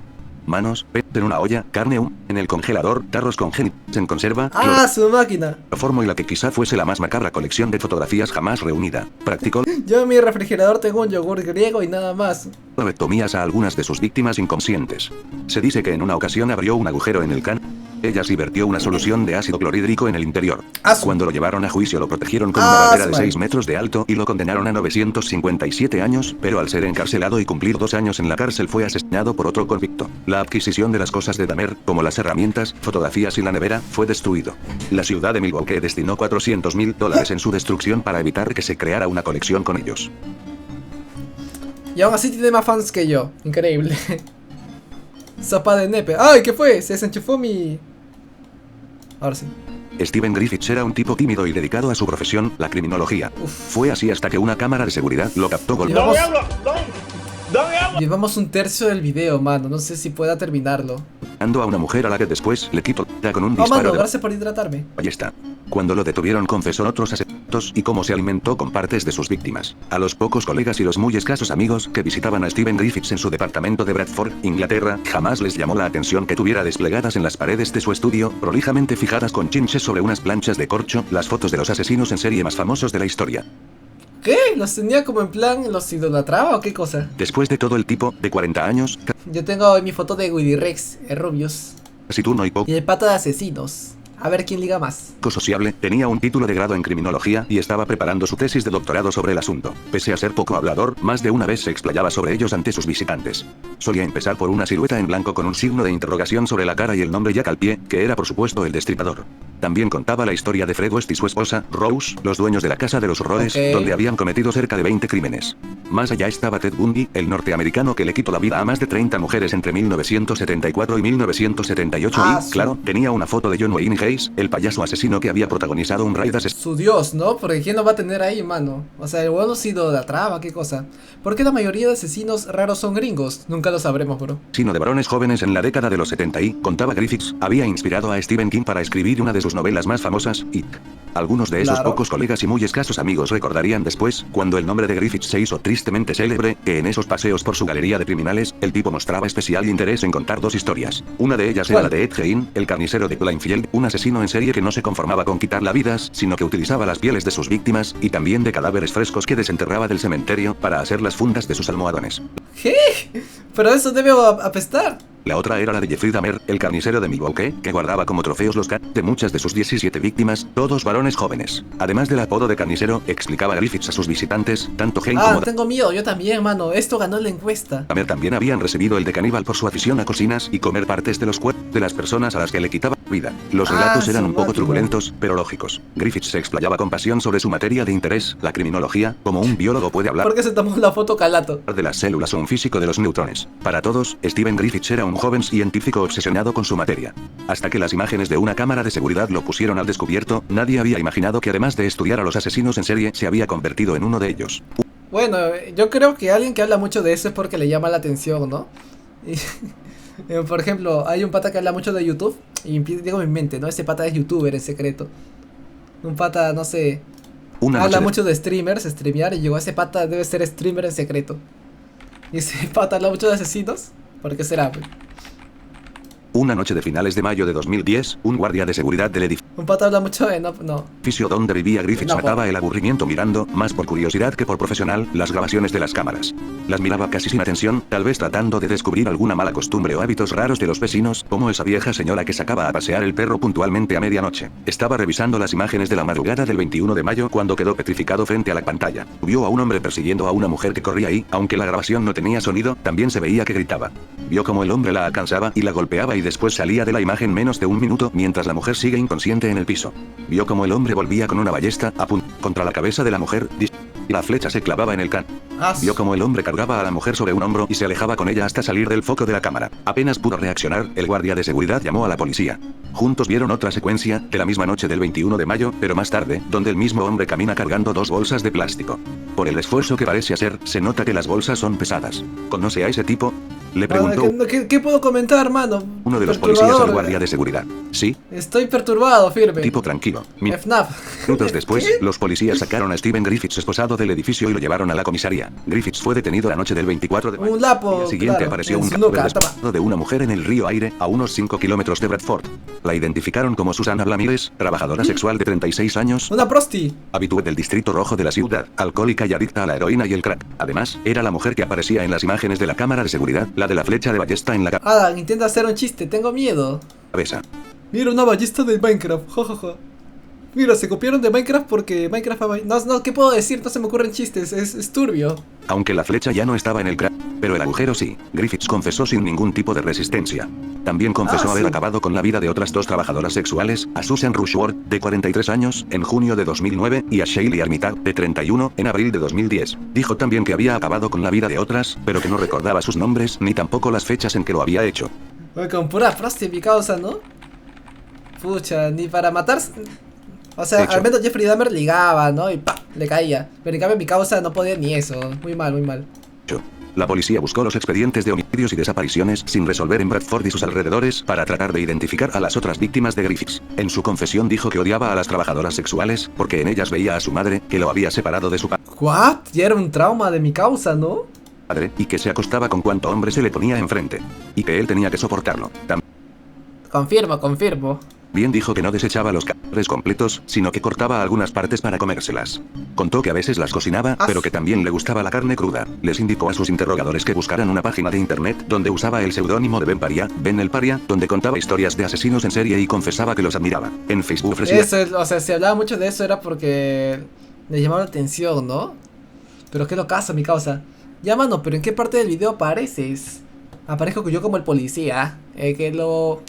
[SPEAKER 2] manos, peces en una olla, carne en el congelador, tarros con genitales en conserva.
[SPEAKER 1] Su máquina.
[SPEAKER 2] Cloroformo y la que quizá fuese la más macabra colección de fotografías jamás reunida. Practicó...
[SPEAKER 1] Yo en mi refrigerador tengo un yogur griego y nada más.
[SPEAKER 2] Lobotomías a algunas de sus víctimas inconscientes. Se dice que en una ocasión abrió un agujero en el ellas y vertió una solución de ácido clorhídrico en el interior. Cuando lo llevaron a juicio lo protegieron con una barrera de 6 metros de alto y lo condenaron a 957 años, pero al ser encarcelado y cumplir 2 años en la cárcel fue asesinado por otro convicto. La adquisición de las cosas de Dahmer, como las herramientas, fotografías y la nevera, fue destruido. La ciudad de Milwaukee destinó $400,000 en su destrucción para evitar que se creara una colección con ellos.
[SPEAKER 1] Y aún así tiene más fans que yo. Increíble. Sopa de nepe. ¡Ay! ¿Qué fue? Se desenchufó mi... Ahora sí.
[SPEAKER 2] Steven Griffiths era un tipo tímido y dedicado a su profesión, la criminología. Fue así hasta que una cámara de seguridad lo captó golpeando.
[SPEAKER 3] Dame agua.
[SPEAKER 1] Llevamos un tercio del video, mano. No sé si pueda terminarlo.
[SPEAKER 2] Ando a una mujer a la que después le quitó la vida con un
[SPEAKER 1] Oh,
[SPEAKER 2] disparo
[SPEAKER 1] mano,
[SPEAKER 2] de
[SPEAKER 1] gracias por hidratarme.
[SPEAKER 2] ballesta. Cuando lo detuvieron confesó otros asesinatos y cómo se alimentó con partes de sus víctimas. A los pocos colegas y los muy escasos amigos que visitaban a Steven Griffiths en su departamento de Bradford, Inglaterra, jamás les llamó la atención que tuviera desplegadas en las paredes de su estudio, prolijamente fijadas con chinches sobre unas planchas de corcho, las fotos de los asesinos en serie más famosos de la historia.
[SPEAKER 1] ¿Qué? ¿Los tenía como en plan, los idolatraba o qué cosa?
[SPEAKER 2] Después de todo, el tipo, de 40 años,
[SPEAKER 1] Yo tengo mi foto de Willy Rex, el Rubius.
[SPEAKER 2] casi turno y poco
[SPEAKER 1] Y el pata de asesinos. A ver quién liga más.
[SPEAKER 2] sociable, tenía un título de grado en criminología y estaba preparando su tesis de doctorado sobre el asunto. Pese a ser poco hablador, más de una vez se explayaba sobre ellos ante sus visitantes. Solía empezar por una silueta en blanco con un signo de interrogación sobre la cara y el nombre Jack al pie, que era por supuesto el destripador. También contaba la historia de Fred West y su esposa, Rose, los dueños de la Casa de los Horrores,
[SPEAKER 1] Ok.
[SPEAKER 2] donde habían cometido cerca de 20 crímenes. Más allá estaba Ted Bundy, el norteamericano que le quitó la vida a más de 30 mujeres entre 1974 y 1978
[SPEAKER 1] Ah,
[SPEAKER 2] y,
[SPEAKER 1] sí.
[SPEAKER 2] claro, tenía una foto de John Wayne Hayes, el payaso asesino que había protagonizado un raid asesino.
[SPEAKER 1] Su dios, ¿no? Porque ¿quién lo va a tener ahí, mano? O sea, el bueno sí idolatraba, qué cosa. ¿Por qué la mayoría de asesinos raros son gringos? Nunca lo sabremos, bro.
[SPEAKER 2] Sino de varones jóvenes en la década de los 70 y, contaba Griffiths, había inspirado a Stephen King para escribir una de sus novelas más famosas, It. Algunos de esos
[SPEAKER 1] Claro.
[SPEAKER 2] pocos colegas y muy escasos amigos recordarían después, cuando el nombre de Griffiths se hizo tristemente célebre, que en esos paseos por su galería de criminales, el tipo mostraba especial interés en contar dos historias. Una de ellas era
[SPEAKER 1] ¿Cuál?
[SPEAKER 2] la de Ed Gein, el carnicero de Plainfield, un asesino en serie que no se conformaba con quitar la vida, sino que utilizaba las pieles de sus víctimas, y también de cadáveres frescos que desenterraba del cementerio, para hacer las fundas de sus almohadones.
[SPEAKER 1] ¿Qué? Pero eso debe apestar.
[SPEAKER 2] La otra era la de Jeffrey Dahmer, el carnicero de Milwaukee, que guardaba como trofeos los de muchas de sus 17 víctimas, todos varones jóvenes. Además del apodo de carnicero, explicaba Griffiths a sus visitantes, tanto Hayes
[SPEAKER 1] Ah,
[SPEAKER 2] como
[SPEAKER 1] tengo miedo, yo también, mano. Esto ganó la encuesta.
[SPEAKER 2] Dahmer también habían recibido el de caníbal por su afición a cocinas y comer partes de los cuerpos de las personas a las que le quitaba vida. Los
[SPEAKER 1] Ah,
[SPEAKER 2] relatos eran
[SPEAKER 1] su
[SPEAKER 2] un poco
[SPEAKER 1] máquina.
[SPEAKER 2] turbulentos, pero lógicos. Griffiths se explayaba con pasión sobre su materia de interés, la criminología, como un biólogo puede hablar
[SPEAKER 1] ¿Por qué se tomó la foto calato?
[SPEAKER 2] de las células o un físico de los neutrones. Para todos, Steven Griffiths era un joven científico obsesionado con su materia. Hasta que las imágenes de una cámara de seguridad lo pusieron al descubierto, nadie había imaginado que además de estudiar a los asesinos en serie, se había convertido en uno de ellos.
[SPEAKER 1] Bueno, yo creo que alguien que habla mucho de eso es porque le llama la atención, ¿no? Y, por ejemplo, hay un pata que habla mucho de YouTube y digo en mi mente, ¿no? Ese pata es youtuber en secreto. Un pata, no sé,
[SPEAKER 2] Una
[SPEAKER 1] habla
[SPEAKER 2] noche
[SPEAKER 1] mucho de streamers, streamear, y llegó ese pata debe ser streamer en secreto. Y ese pata habla mucho de asesinos, ¿por qué será?
[SPEAKER 2] Una noche de finales de mayo de 2010, un guardia de seguridad del
[SPEAKER 1] Un pata habla mucho de no.
[SPEAKER 2] edificio donde vivía Griffiths
[SPEAKER 1] No,
[SPEAKER 2] mataba el aburrimiento mirando, más por curiosidad que por profesional, las grabaciones de las cámaras. Las miraba casi sin atención, tal vez tratando de descubrir alguna mala costumbre o hábitos raros de los vecinos, como esa vieja señora que sacaba a pasear el perro puntualmente a medianoche. Estaba revisando las imágenes de la madrugada del 21 de mayo cuando quedó petrificado frente a la pantalla. Vio a un hombre persiguiendo a una mujer que corría y, aunque la grabación no tenía sonido, también se veía que gritaba. Vio como el hombre la alcanzaba y la golpeaba y después salía de la imagen menos de un minuto mientras la mujer sigue inconsciente en el piso. Vio como el hombre volvía con una ballesta contra la cabeza de la mujer, y la flecha se clavaba en el can. Vio como el hombre cargaba a la mujer sobre un hombro y se alejaba con ella hasta salir del foco de la cámara. Apenas pudo reaccionar, el guardia de seguridad llamó a la policía. Juntos vieron otra secuencia, de la misma noche del 21 de mayo, pero más tarde, donde el mismo hombre camina cargando dos bolsas de plástico. Por el esfuerzo que parece hacer, se nota que las bolsas son pesadas. ¿Conoce a ese tipo? Le preguntó
[SPEAKER 1] ¿Qué puedo comentar, mano?
[SPEAKER 2] uno de los policías al guardia de seguridad. Sí,
[SPEAKER 1] Estoy perturbado, firme.
[SPEAKER 2] tipo tranquilo.
[SPEAKER 1] FNAF.
[SPEAKER 2] Minutos después,
[SPEAKER 1] ¿Qué?
[SPEAKER 2] los policías sacaron a Steven Griffiths esposado del edificio y lo llevaron a la comisaría. Griffiths fue detenido la noche del 24 de mayo.
[SPEAKER 1] Un lapo,
[SPEAKER 2] Al día siguiente
[SPEAKER 1] claro,
[SPEAKER 2] apareció
[SPEAKER 1] en
[SPEAKER 2] un
[SPEAKER 1] su
[SPEAKER 2] cadáver
[SPEAKER 1] nuca,
[SPEAKER 2] despojado de una mujer en el río Aire, a unos 5 kilómetros de Bradford. La identificaron como Susana Blamires, trabajadora sexual de 36 años,
[SPEAKER 1] Una prosti.
[SPEAKER 2] habitué del distrito rojo de la ciudad, alcohólica y adicta a la heroína y el crack. Además, era la mujer que aparecía en las imágenes de la cámara de seguridad, la de la flecha de ballesta en la
[SPEAKER 1] Adam, intenta hacer un chiste, tengo miedo.
[SPEAKER 2] cabeza.
[SPEAKER 1] Mira una ballesta de Minecraft, jajaja. Mira, se copiaron de Minecraft porque Minecraft... No, ¿qué puedo decir? No se me ocurren chistes, es turbio.
[SPEAKER 2] Aunque la flecha ya no estaba en el crack, pero el agujero sí. Griffiths confesó sin ningún tipo de resistencia. También confesó haber
[SPEAKER 1] sí.
[SPEAKER 2] acabado con la vida de otras dos trabajadoras sexuales, a Susan Rushworth, de 43 años, en junio de 2009, y a Shaylee Armitage, de 31, en abril de 2010. Dijo también que había acabado con la vida de otras, pero que no recordaba sus nombres, ni tampoco las fechas en que lo había hecho.
[SPEAKER 1] Con pura prosti mi causa, ¿no? Pucha, ni para matar... O sea,
[SPEAKER 2] De hecho.
[SPEAKER 1] al menos Jeffrey Dahmer ligaba, ¿no? Y ¡pa! Le caía. Pero en cambio mi causa no podía ni eso. Muy mal, muy mal.
[SPEAKER 2] La policía buscó los expedientes de homicidios y desapariciones sin resolver en Bradford y sus alrededores para tratar de identificar a las otras víctimas de Griffiths. En su confesión dijo que odiaba a las trabajadoras sexuales porque en ellas veía a su madre, que lo había separado de su
[SPEAKER 1] ¿What? Ya era un trauma de mi causa, ¿no?
[SPEAKER 2] padre, y que se acostaba con cuanto hombre se le ponía enfrente. Y que él tenía que soportarlo.
[SPEAKER 1] Confirmo.
[SPEAKER 2] Bien dijo que no desechaba los cadáveres completos, sino que cortaba algunas partes para comérselas. Contó que a veces las cocinaba, pero que también le gustaba la carne cruda. Les indicó a sus interrogadores que buscaran una página de internet donde usaba el seudónimo de Ben el Paria, donde contaba historias de asesinos en serie y confesaba que los admiraba. En Facebook ofrecía...
[SPEAKER 1] Eso, o sea, si hablaba mucho de eso era porque le llamaba la atención, ¿no? Pero qué locazo, mi causa. Ya, mano, pero ¿en qué parte del video apareces? Aparezco yo como el policía, el que lo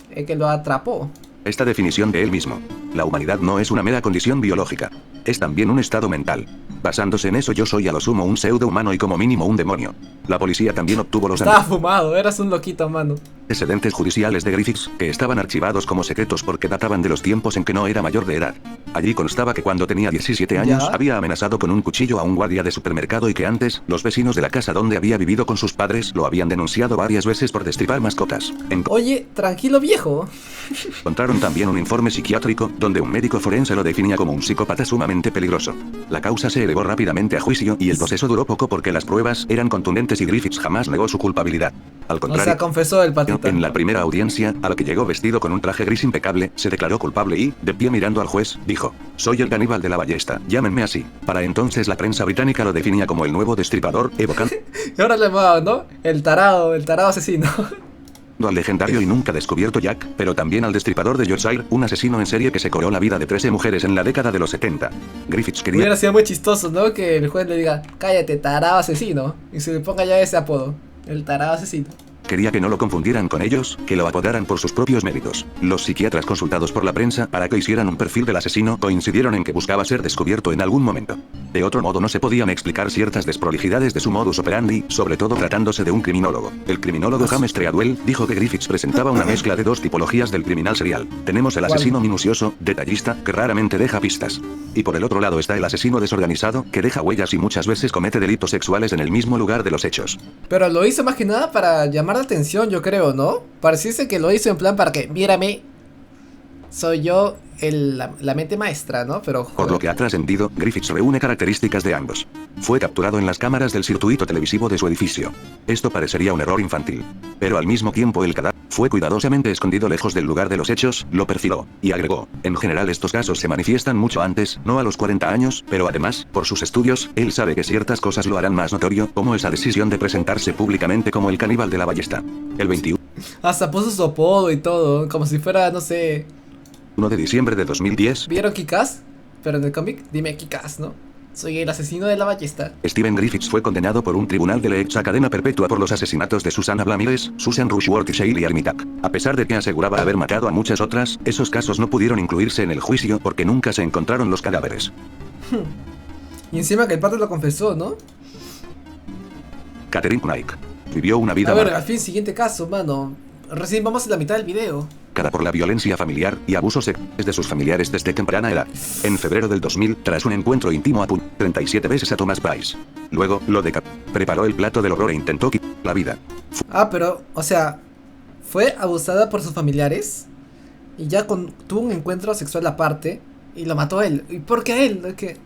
[SPEAKER 1] atrapó.
[SPEAKER 2] Esta definición de él mismo. La humanidad no es una mera condición biológica. Es también un estado mental. Basándose en eso yo soy a lo sumo un pseudo-humano y como mínimo un demonio. La policía también obtuvo los
[SPEAKER 1] Estaba fumado, eras un loquito, mano.
[SPEAKER 2] antecedentes judiciales de Griffiths, que estaban archivados como secretos porque databan de los tiempos en que no era mayor de edad. Allí constaba que cuando tenía 17 años
[SPEAKER 1] ¿Ya?
[SPEAKER 2] había amenazado con un cuchillo a un guardia de supermercado y que antes, los vecinos de la casa donde había vivido con sus padres lo habían denunciado varias veces por destripar mascotas.
[SPEAKER 1] Oye, tranquilo, viejo.
[SPEAKER 2] Encontraron también un informe psiquiátrico, donde un médico forense lo definía como un psicópata sumamente peligroso. La causa se elevó rápidamente a juicio y el proceso duró poco porque las pruebas eran contundentes y Griffiths jamás negó su culpabilidad. Al
[SPEAKER 1] O
[SPEAKER 2] contrario,
[SPEAKER 1] sea, confesó el patito.
[SPEAKER 2] en la primera audiencia, a la que llegó vestido con un traje gris impecable, se declaró culpable y, de pie mirando al juez, dijo: "Soy el caníbal de la ballesta, llámenme así". Para entonces la prensa británica lo definía como el nuevo destripador, evocando
[SPEAKER 1] Y ahora le va, ¿no? El tarado asesino.
[SPEAKER 2] al legendario y nunca descubierto Jack, pero también al destripador de Yorkshire, un asesino en serie que se cobró la vida de 13 mujeres en la década de los 70. Griffiths quería
[SPEAKER 1] Hubiera sido muy chistoso, ¿no? Que el juez le diga, cállate, tarado asesino. Y se le ponga ya ese apodo, el tarado asesino.
[SPEAKER 2] Quería que no lo confundieran con ellos, que lo apodaran por sus propios méritos. Los psiquiatras consultados por la prensa para que hicieran un perfil del asesino coincidieron en que buscaba ser descubierto en algún momento. De otro modo no se podían explicar ciertas desprolijidades de su modus operandi, sobre todo tratándose de un criminólogo. El criminólogo James Treadwell dijo que Griffiths presentaba una mezcla de dos tipologías del criminal serial. Tenemos el asesino minucioso, detallista, que raramente deja pistas. Y por el otro lado está el asesino desorganizado, que deja huellas y muchas veces comete delitos sexuales en el mismo lugar de los hechos.
[SPEAKER 1] Pero lo hizo más que nada para llamar la atención, yo creo, ¿no? Pareciese que lo hizo en plan para que, mírame, soy yo la mente maestra, ¿no? Pero
[SPEAKER 2] Por lo que ha trascendido, Griffiths reúne características de ambos. Fue capturado en las cámaras del circuito televisivo de su edificio. Esto parecería un error infantil. Pero al mismo tiempo el cadáver fue cuidadosamente escondido lejos del lugar de los hechos, lo perfiló, y agregó: en general estos casos se manifiestan mucho antes, no a los 40 años, pero además, por sus estudios, él sabe que ciertas cosas lo harán más notorio, como esa decisión de presentarse públicamente como el caníbal de la ballesta. El 21
[SPEAKER 1] hasta puso su apodo y todo, como si fuera, no sé.
[SPEAKER 2] de diciembre de 2010,
[SPEAKER 1] ¿Vieron Kick-Ass? Pero en el cómic, dime Kick-Ass, ¿no? Soy el asesino de la ballesta.
[SPEAKER 2] Steven Griffiths fue condenado por un tribunal de la ex a cadena perpetua por los asesinatos de Susanna Blamires, Susan Rushworth y Shaylee Armitage. A pesar de que aseguraba haber matado a muchas otras, esos casos no pudieron incluirse en el juicio porque nunca se encontraron los cadáveres.
[SPEAKER 1] Y encima que el padre lo confesó, ¿no?
[SPEAKER 2] Catherine Knight vivió una vida
[SPEAKER 1] A ver,
[SPEAKER 2] marcada
[SPEAKER 1] al fin, siguiente caso, mano. Recién vamos en la mitad del video.
[SPEAKER 2] por la violencia familiar y abusos sexuales de sus familiares desde temprana edad. En febrero del 2000, tras un encuentro íntimo, apuñaló 37 veces a Thomas Price. Luego, lo decapitó, preparó el plato del horror e intentó quitarle la vida.
[SPEAKER 1] Ah, pero, o sea, fue abusada por sus familiares y ya tuvo un encuentro sexual aparte y lo mató a él. ¿Y por qué a él? ¿Qué?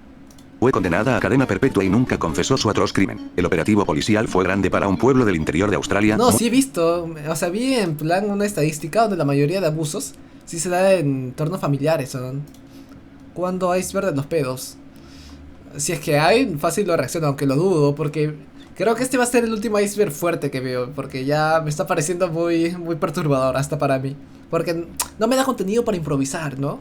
[SPEAKER 2] Fue condenada a cadena perpetua y nunca confesó su atroz crimen. El operativo policial fue grande para un pueblo del interior de Australia.
[SPEAKER 1] No, sí he visto, o sea, vi en plan una estadística donde la mayoría de abusos sí se da en entornos familiares, son cuando hay suerte en los pedos. Si es que hay, fácil lo reacciono, aunque lo dudo, porque creo que este va a ser el último iceberg fuerte que veo, porque ya me está pareciendo muy perturbador hasta para mí, porque no me da contenido para improvisar, ¿no?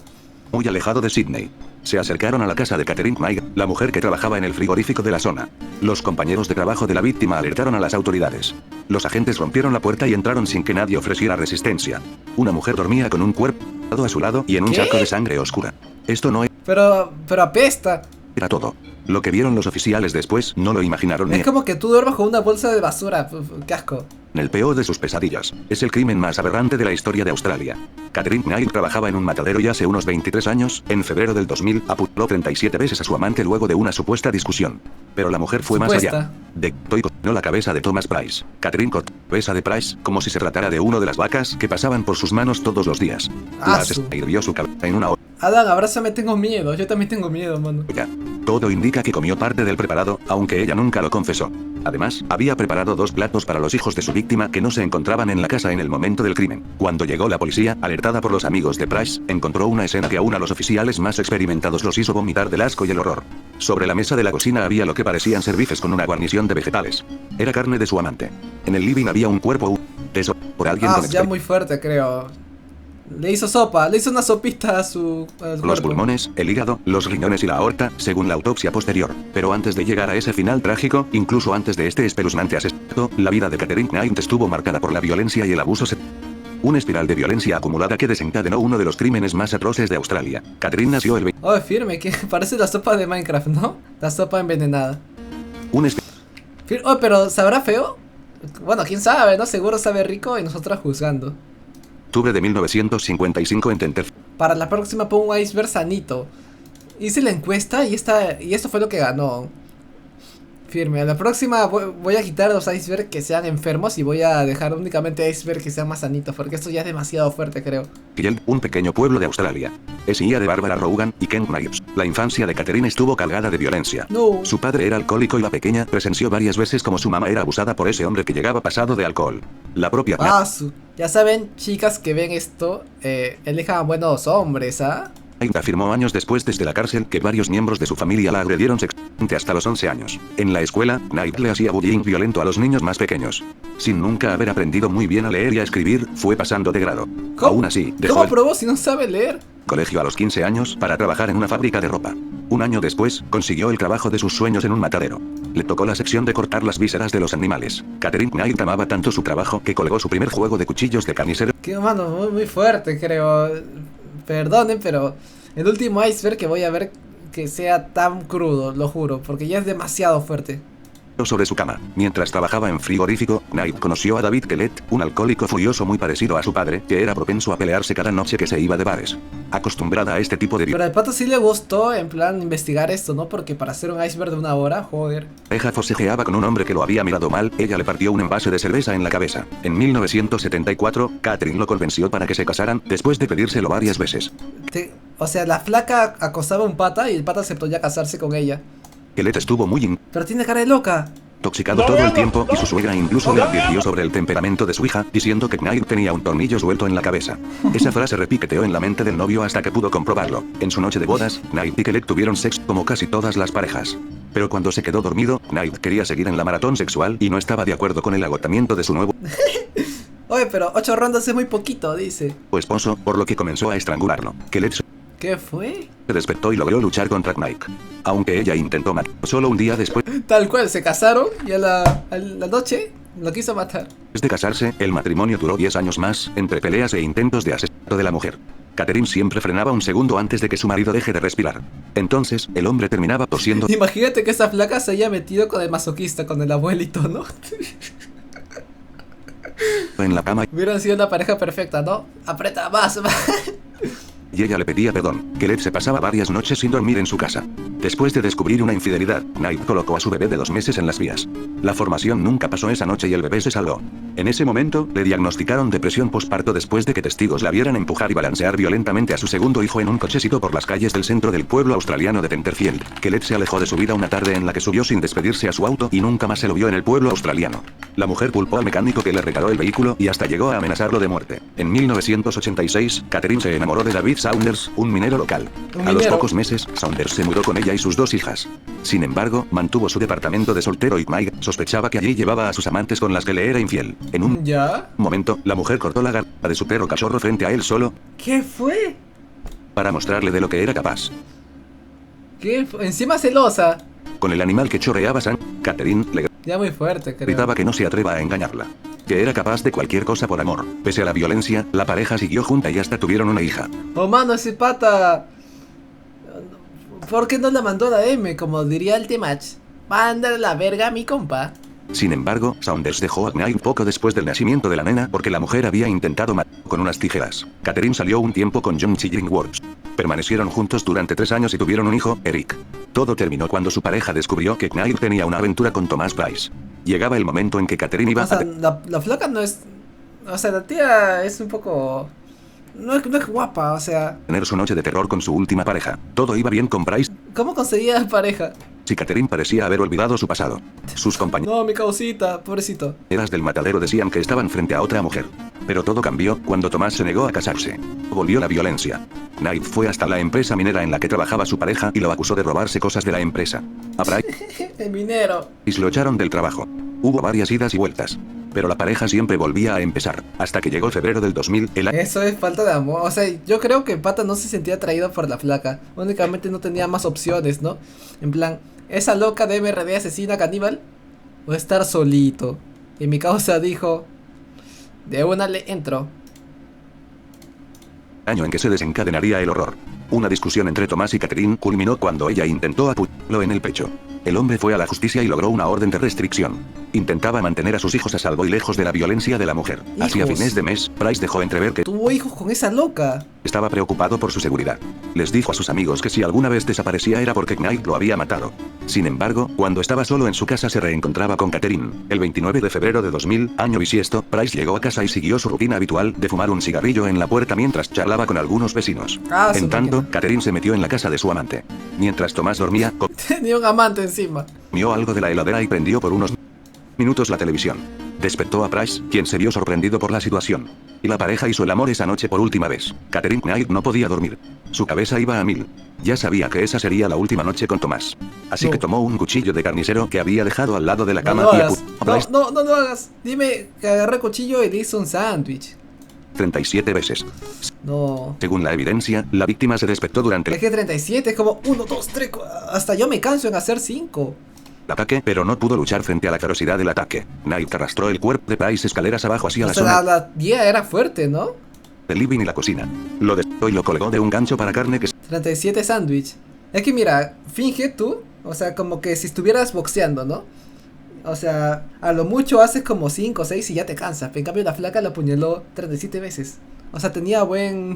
[SPEAKER 2] Muy alejado de Sydney. Se acercaron a la casa de Catherine Knight, la mujer que trabajaba en el frigorífico de la zona. Los compañeros de trabajo de la víctima alertaron a las autoridades. Los agentes rompieron la puerta y entraron sin que nadie ofreciera resistencia. Una mujer dormía con un cuerpo a su lado y en un
[SPEAKER 1] ¿Qué?
[SPEAKER 2] charco de sangre oscura. Esto no
[SPEAKER 1] Pero apesta.
[SPEAKER 2] era todo. Lo que vieron los oficiales después no lo imaginaron ni
[SPEAKER 1] Es como que tú duermas con una bolsa de basura. Qué asco.
[SPEAKER 2] en el peor de sus pesadillas. Es el crimen más aberrante de la historia de Australia. Catherine Knight trabajaba en un matadero y hace unos 23 años, en febrero del 2000, apuñaló 37 veces a su amante luego de una supuesta discusión. Pero la mujer fue más allá. Decapitó y cortó la cabeza de Thomas Price. Catherine cortó la cabeza de Price como si se tratara de uno de las vacas que pasaban por sus manos todos los días. La asesina hirvió su cabeza en una olla.
[SPEAKER 1] Adán, abrázame, tengo miedo. Yo también tengo miedo, mano.
[SPEAKER 2] Todo indica que comió parte del preparado, aunque ella nunca lo confesó. Además, había preparado 2 platos para los hijos de su víctima que no se encontraban en la casa en el momento del crimen. Cuando llegó la policía, alertada por los amigos de Price, encontró una escena que aún a los oficiales más experimentados los hizo vomitar del asco y el horror. Sobre la mesa de la cocina había lo que parecían ser bifes con una guarnición de vegetales. Era carne de su amante. En el living había un cuerpo teso por alguien con
[SPEAKER 1] ya muy fuerte, creo. Le hizo una sopita a su
[SPEAKER 2] los pulmones, el hígado, los riñones y la aorta, según la autopsia posterior. Pero antes de llegar a ese final trágico, incluso antes de este espeluznante asesinato, la vida de Catherine Knight estuvo marcada por la violencia y el abuso sexual. Una espiral de violencia acumulada que desencadenó uno de los crímenes más atroces de Australia. Catherine nació el
[SPEAKER 1] Oh, firme, que parece la sopa de Minecraft, ¿no? La sopa envenenada. Oh, pero ¿sabrá feo? Bueno, quién sabe, ¿no? Seguro sabe rico y nosotros juzgando.
[SPEAKER 2] Octubre de 1955 en Tenterfield.
[SPEAKER 1] Para la próxima pongo un iceberg sanito. Hice la encuesta y esto fue lo que ganó. Firme. A la próxima voy a quitar los iceberg que sean enfermos y voy a dejar únicamente iceberg que sean más sanitos, porque esto ya es demasiado fuerte, creo.
[SPEAKER 2] Yale, un pequeño pueblo de Australia. Es hija de Barbara Rogan y Ken Myers. La infancia de Catherine estuvo cargada de violencia.
[SPEAKER 1] No.
[SPEAKER 2] Su padre era alcohólico y la pequeña presenció varias veces como su mamá era abusada por ese hombre que llegaba pasado de alcohol. La propia
[SPEAKER 1] Ya saben, chicas que ven esto, elijan buenos hombres, ¿ah?
[SPEAKER 2] Afirmó años después desde la cárcel que varios miembros de su familia la agredieron sexualmente hasta los 11 años. En la escuela, Knight le hacía bullying violento a los niños más pequeños. Sin nunca haber aprendido muy bien a leer y a escribir, fue pasando de grado.
[SPEAKER 1] ¿Cómo?
[SPEAKER 2] Aún así, dejó
[SPEAKER 1] ¿Cómo
[SPEAKER 2] el
[SPEAKER 1] probó si no sabe leer?
[SPEAKER 2] colegio a los 15 años para trabajar en una fábrica de ropa. Un año después, consiguió el trabajo de sus sueños en un matadero. Le tocó la sección de cortar las vísceras de los animales. Catherine Knight amaba tanto su trabajo que colgó su primer juego de cuchillos de carnicero.
[SPEAKER 1] Qué mano, muy fuerte, creo. Perdonen, pero el último iceberg que voy a ver que sea tan crudo, lo juro, porque ya es demasiado fuerte.
[SPEAKER 2] Sobre su cama. Mientras trabajaba en frigorífico, Knight conoció a David Kellett, un alcohólico furioso muy parecido a su padre, que era propenso a pelearse cada noche que se iba de bares. Acostumbrada a este tipo de
[SPEAKER 1] Pero al pato sí le gustó, en plan, investigar esto, ¿no? Porque para hacer un iceberg de 1 hora, joder.
[SPEAKER 2] pareja forcejeaba con un hombre que lo había mirado mal, ella le partió un envase de cerveza en la cabeza. En 1974, Catherine lo convenció para que se casaran, después de pedírselo varias veces.
[SPEAKER 1] O sea, la flaca acosaba a un pata y el pata aceptó ya casarse con ella.
[SPEAKER 2] Kellett estuvo muy
[SPEAKER 1] Pero tiene cara de loca.
[SPEAKER 2] intoxicado todo el tiempo y su suegra incluso le advirtió sobre el temperamento de su hija, diciendo que Knight tenía un tornillo suelto en la cabeza. Esa frase repiqueteó en la mente del novio hasta que pudo comprobarlo. En su noche de bodas, Knight y Kellett tuvieron sexo como casi todas las parejas. Pero cuando se quedó dormido, Knight quería seguir en la maratón sexual y no estaba de acuerdo con el agotamiento de su nuevo
[SPEAKER 1] Oye, pero 8 rondas es muy poquito, dice.
[SPEAKER 2] esposo, por lo que comenzó a estrangularlo. Kellett
[SPEAKER 1] ¿Qué fue?
[SPEAKER 2] se despertó y logró luchar contra Knight. Aunque ella intentó matarlo solo un día después
[SPEAKER 1] Tal cual, se casaron y a la noche lo quiso matar.
[SPEAKER 2] de casarse, el matrimonio duró 10 años más, entre peleas e intentos de asesinato de la mujer. Catherine siempre frenaba un segundo antes de que su marido deje de respirar. Entonces, el hombre terminaba tosiendo
[SPEAKER 1] Imagínate que esa flaca se haya metido con el masoquista, con el abuelito, ¿no?
[SPEAKER 2] en la cama
[SPEAKER 1] Hubieran sido una pareja perfecta, ¿no? Aprieta más.
[SPEAKER 2] y ella le pedía perdón. Kellett se pasaba varias noches sin dormir en su casa. Después de descubrir una infidelidad, Knight colocó a su bebé de 2 meses en las vías. La formación nunca pasó esa noche y el bebé se salvó. En ese momento, le diagnosticaron depresión postparto después de que testigos la vieran empujar y balancear violentamente a su segundo hijo en un cochecito por las calles del centro del pueblo australiano de Tenterfield. Kellett se alejó de su vida una tarde en la que subió sin despedirse a su auto y nunca más se lo vio en el pueblo australiano. La mujer culpó al mecánico que le regaló el vehículo y hasta llegó a amenazarlo de muerte. En 1986, Catherine se enamoró de David Saunders, un minero local. A los pocos meses, Saunders se mudó con ella y sus 2 hijas. Sin embargo, mantuvo su departamento de soltero y Knight sospechaba que allí llevaba a sus amantes con las que le era infiel. En un momento, la mujer cortó la garganta de su perro cachorro frente a él solo
[SPEAKER 1] ¿Qué fue?
[SPEAKER 2] para mostrarle de lo que era capaz.
[SPEAKER 1] ¿Qué fue? Encima celosa.
[SPEAKER 2] Con el animal que chorreaba sangre, Catherine le
[SPEAKER 1] Ya muy fuerte, creo.
[SPEAKER 2] gritaba que no se atreva a engañarla. Que era capaz de cualquier cosa por amor. Pese a la violencia, la pareja siguió junta y hasta tuvieron una hija.
[SPEAKER 1] Oh, mano, ese pata ¿Por qué no la mandó a la M, como diría el Temach? Manda la verga a mi compa.
[SPEAKER 2] Sin embargo, Saunders dejó a Knight poco después del nacimiento de la nena porque la mujer había intentado matarlo con unas tijeras. Catherine salió un tiempo con John Chillingworth. Permanecieron juntos durante 3 años y tuvieron un hijo, Eric. Todo terminó cuando su pareja descubrió que Knight tenía una aventura con Thomas Price. Llegaba el momento en que Catherine iba
[SPEAKER 1] O sea,
[SPEAKER 2] a
[SPEAKER 1] la flaca no es... O sea, la tía es un poco... No es guapa, o sea...
[SPEAKER 2] tener su noche de terror con su última pareja. Todo iba bien con Price,
[SPEAKER 1] ¿Cómo conseguía pareja?
[SPEAKER 2] si Catherine parecía haber olvidado su pasado. Sus compañeros
[SPEAKER 1] No, mi causita, pobrecito.
[SPEAKER 2] del matadero decían que estaban frente a otra mujer. Pero todo cambió cuando Tomás se negó a casarse. Volvió la violencia. Knight fue hasta la empresa minera en la que trabajaba su pareja y lo acusó de robarse cosas de la empresa. A Price
[SPEAKER 1] El minero.
[SPEAKER 2] lo echaron del trabajo. Hubo varias idas y vueltas. Pero la pareja siempre volvía a empezar, hasta que llegó febrero del 2000, el año
[SPEAKER 1] Eso es falta de amor. O sea, yo creo que Pata no se sentía atraído por la flaca. Únicamente no tenía más opciones, ¿no? En plan, ¿esa loca de MRD asesina caníbal? ¿O estar solito? Y mi causa dijo... De una le entro.
[SPEAKER 2] en que se desencadenaría el horror. Una discusión entre Tomás y Catherine culminó cuando ella intentó apuñalarlo en el pecho. El hombre fue a la justicia y logró una orden de restricción. Intentaba mantener a sus hijos a salvo y lejos de la violencia de la mujer. Así a
[SPEAKER 1] ¿Hijos?
[SPEAKER 2] fines de mes, Price dejó entrever que
[SPEAKER 1] Tuvo hijos con esa loca.
[SPEAKER 2] estaba preocupado por su seguridad. Les dijo a sus amigos que si alguna vez desaparecía era porque Knight lo había matado. Sin embargo, cuando estaba solo en su casa se reencontraba con Catherine. El 29 de febrero de 2000, año bisiesto, Price llegó a casa y siguió su rutina habitual de fumar un cigarrillo en la puerta mientras charlaba con algunos vecinos.
[SPEAKER 1] Su
[SPEAKER 2] En tanto,
[SPEAKER 1] máquina.
[SPEAKER 2] Catherine se metió en la casa de su amante. Mientras Tomás dormía,
[SPEAKER 1] Tenía un amante encima.
[SPEAKER 2] comió algo de la heladera y prendió por unos minutos la televisión. Despertó a Price, quien se vio sorprendido por la situación. Y la pareja hizo el amor esa noche por última vez. Catherine Knight no podía dormir. Su cabeza iba a 1000. Ya sabía que esa sería la última noche con Tomás. Así
[SPEAKER 1] No.
[SPEAKER 2] que tomó un cuchillo de carnicero que había dejado al lado de la
[SPEAKER 1] No
[SPEAKER 2] cama
[SPEAKER 1] lo
[SPEAKER 2] y
[SPEAKER 1] hagas.
[SPEAKER 2] apuntó a Price
[SPEAKER 1] No lo hagas. Dime que agarré cuchillo y le hizo un sándwich.
[SPEAKER 2] 37 veces.
[SPEAKER 1] No.
[SPEAKER 2] Según la evidencia, la víctima se despertó durante
[SPEAKER 1] Es que 37 es como 1, 2, 3. Hasta yo me canso en hacer 5.
[SPEAKER 2] el ataque, pero no pudo luchar frente a la ferocidad del ataque. Knight arrastró el cuerpo de Price escaleras abajo hacia
[SPEAKER 1] O
[SPEAKER 2] la
[SPEAKER 1] sea,
[SPEAKER 2] zona
[SPEAKER 1] la guía era fuerte, ¿no?
[SPEAKER 2] del living y la cocina. Lo despertó y lo colgó de un gancho para carne que
[SPEAKER 1] 37 sándwich. Es que mira, finge tú. O sea, como que si estuvieras boxeando, ¿no? O sea, a lo mucho haces como 5 o 6 y ya te cansas. En cambio la flaca la apuñaló 37 veces. O sea, tenía buena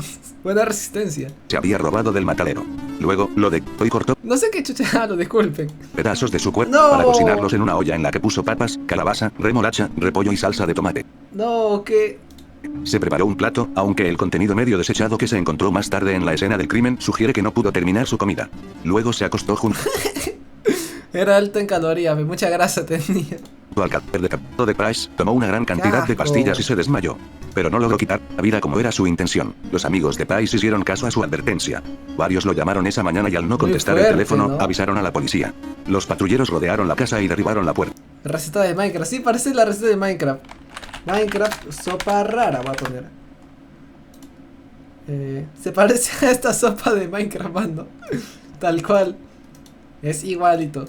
[SPEAKER 1] resistencia.
[SPEAKER 2] se había robado del matadero. Luego, lo decapitó y cortó
[SPEAKER 1] No sé qué chucha, lo disculpen.
[SPEAKER 2] pedazos de su cuerpo
[SPEAKER 1] No.
[SPEAKER 2] para cocinarlos en una olla en la que puso papas, calabaza, remolacha, repollo y salsa de tomate.
[SPEAKER 1] No, que...
[SPEAKER 2] Se preparó un plato, aunque el contenido medio desechado que se encontró más tarde en la escena del crimen sugiere que no pudo terminar su comida. Luego se acostó junto
[SPEAKER 1] Era alto en calorías, mucha grasa tenía.
[SPEAKER 2] al cadáver decapitado de Price, tomó una gran cantidad de
[SPEAKER 1] asco.
[SPEAKER 2] pastillas y se desmayó. Pero no logró quitar la vida como era su intención. Los amigos de Price hicieron caso a su advertencia. Varios lo llamaron esa mañana y al no contestar
[SPEAKER 1] fuerte,
[SPEAKER 2] el teléfono,
[SPEAKER 1] ¿no?
[SPEAKER 2] avisaron a la policía. Los patrulleros rodearon la casa y derribaron la puerta.
[SPEAKER 1] Receta de Minecraft, sí, parece la receta de Minecraft. Minecraft, sopa rara, voy a poner. Se parece a esta sopa de Minecraft, mano. Tal cual. Es igualito.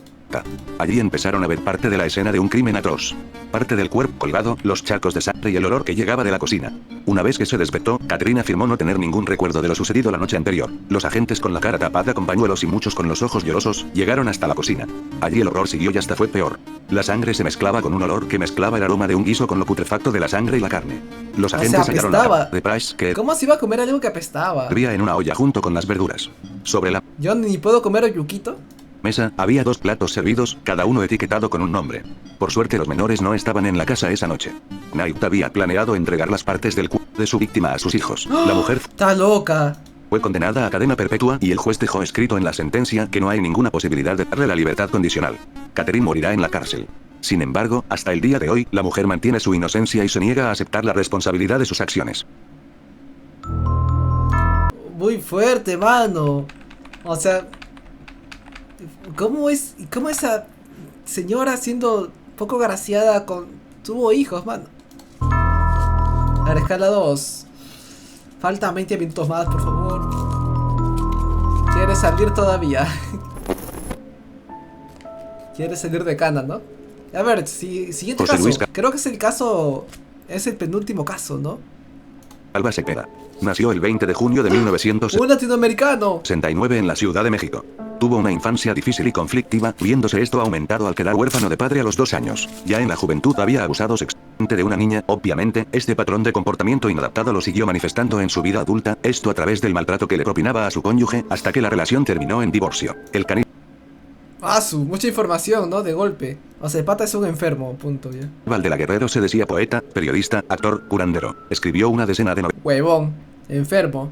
[SPEAKER 2] Allí empezaron a ver parte de la escena de un crimen atroz. Parte del cuerpo colgado, los charcos de sangre y el olor que llegaba de la cocina. Una vez que se despertó, Catherine afirmó no tener ningún recuerdo de lo sucedido la noche anterior. Los agentes con la cara tapada con pañuelos y muchos con los ojos llorosos, llegaron hasta la cocina. Allí el horror siguió y hasta fue peor. La sangre se mezclaba con un olor que mezclaba el aroma de un guiso con lo putrefacto de la sangre y la carne. Los
[SPEAKER 1] sea,
[SPEAKER 2] agentes hallaron la
[SPEAKER 1] apestaba.
[SPEAKER 2] cara de Price que
[SPEAKER 1] ¿Cómo se iba a comer algo que apestaba?
[SPEAKER 2] hervía en una olla junto con las verduras. Sobre la
[SPEAKER 1] Yo ni puedo comer oyuquito.
[SPEAKER 2] mesa había 2 platos servidos, cada uno etiquetado con un nombre. Por suerte los menores no estaban en la casa esa noche. Knight había planeado entregar las partes del cuerpo de su víctima a sus hijos. La mujer
[SPEAKER 1] Está loca.
[SPEAKER 2] fue condenada a cadena perpetua y el juez dejó escrito en la sentencia que no hay ninguna posibilidad de darle la libertad condicional. Catherine morirá en la cárcel. Sin embargo, hasta el día de hoy, la mujer mantiene su inocencia y se niega a aceptar la responsabilidad de sus acciones.
[SPEAKER 1] Muy fuerte, mano. O sea, ¿cómo esa señora siendo poco graciada tuvo hijos, mano? A ver, escala 2. Faltan 20 minutos más, por favor. ¿Quieres salir todavía? ¿Quieres salir de cana, no? A ver, siguiente
[SPEAKER 2] José
[SPEAKER 1] caso.
[SPEAKER 2] Luis
[SPEAKER 1] Creo que es el caso... Es el penúltimo caso, ¿no?
[SPEAKER 2] Alba Cepeda. Nació el 20 de junio de 1969
[SPEAKER 1] ¡Un latinoamericano!
[SPEAKER 2] en la Ciudad de México. Tuvo una infancia difícil y conflictiva, viéndose esto aumentado al quedar huérfano de padre a los 2 años. Ya en la juventud había abusado sexualmente de una niña. Obviamente, este patrón de comportamiento inadaptado lo siguió manifestando en su vida adulta, esto a través del maltrato que le propinaba a su cónyuge, hasta que la relación terminó en divorcio. El caníbal
[SPEAKER 1] Mucha información, ¿no? De golpe. O sea, el pata es un enfermo, punto, ya.
[SPEAKER 2] de la Guerrero se decía poeta, periodista, actor, curandero. Escribió una decena de
[SPEAKER 1] Huevón. Enfermo.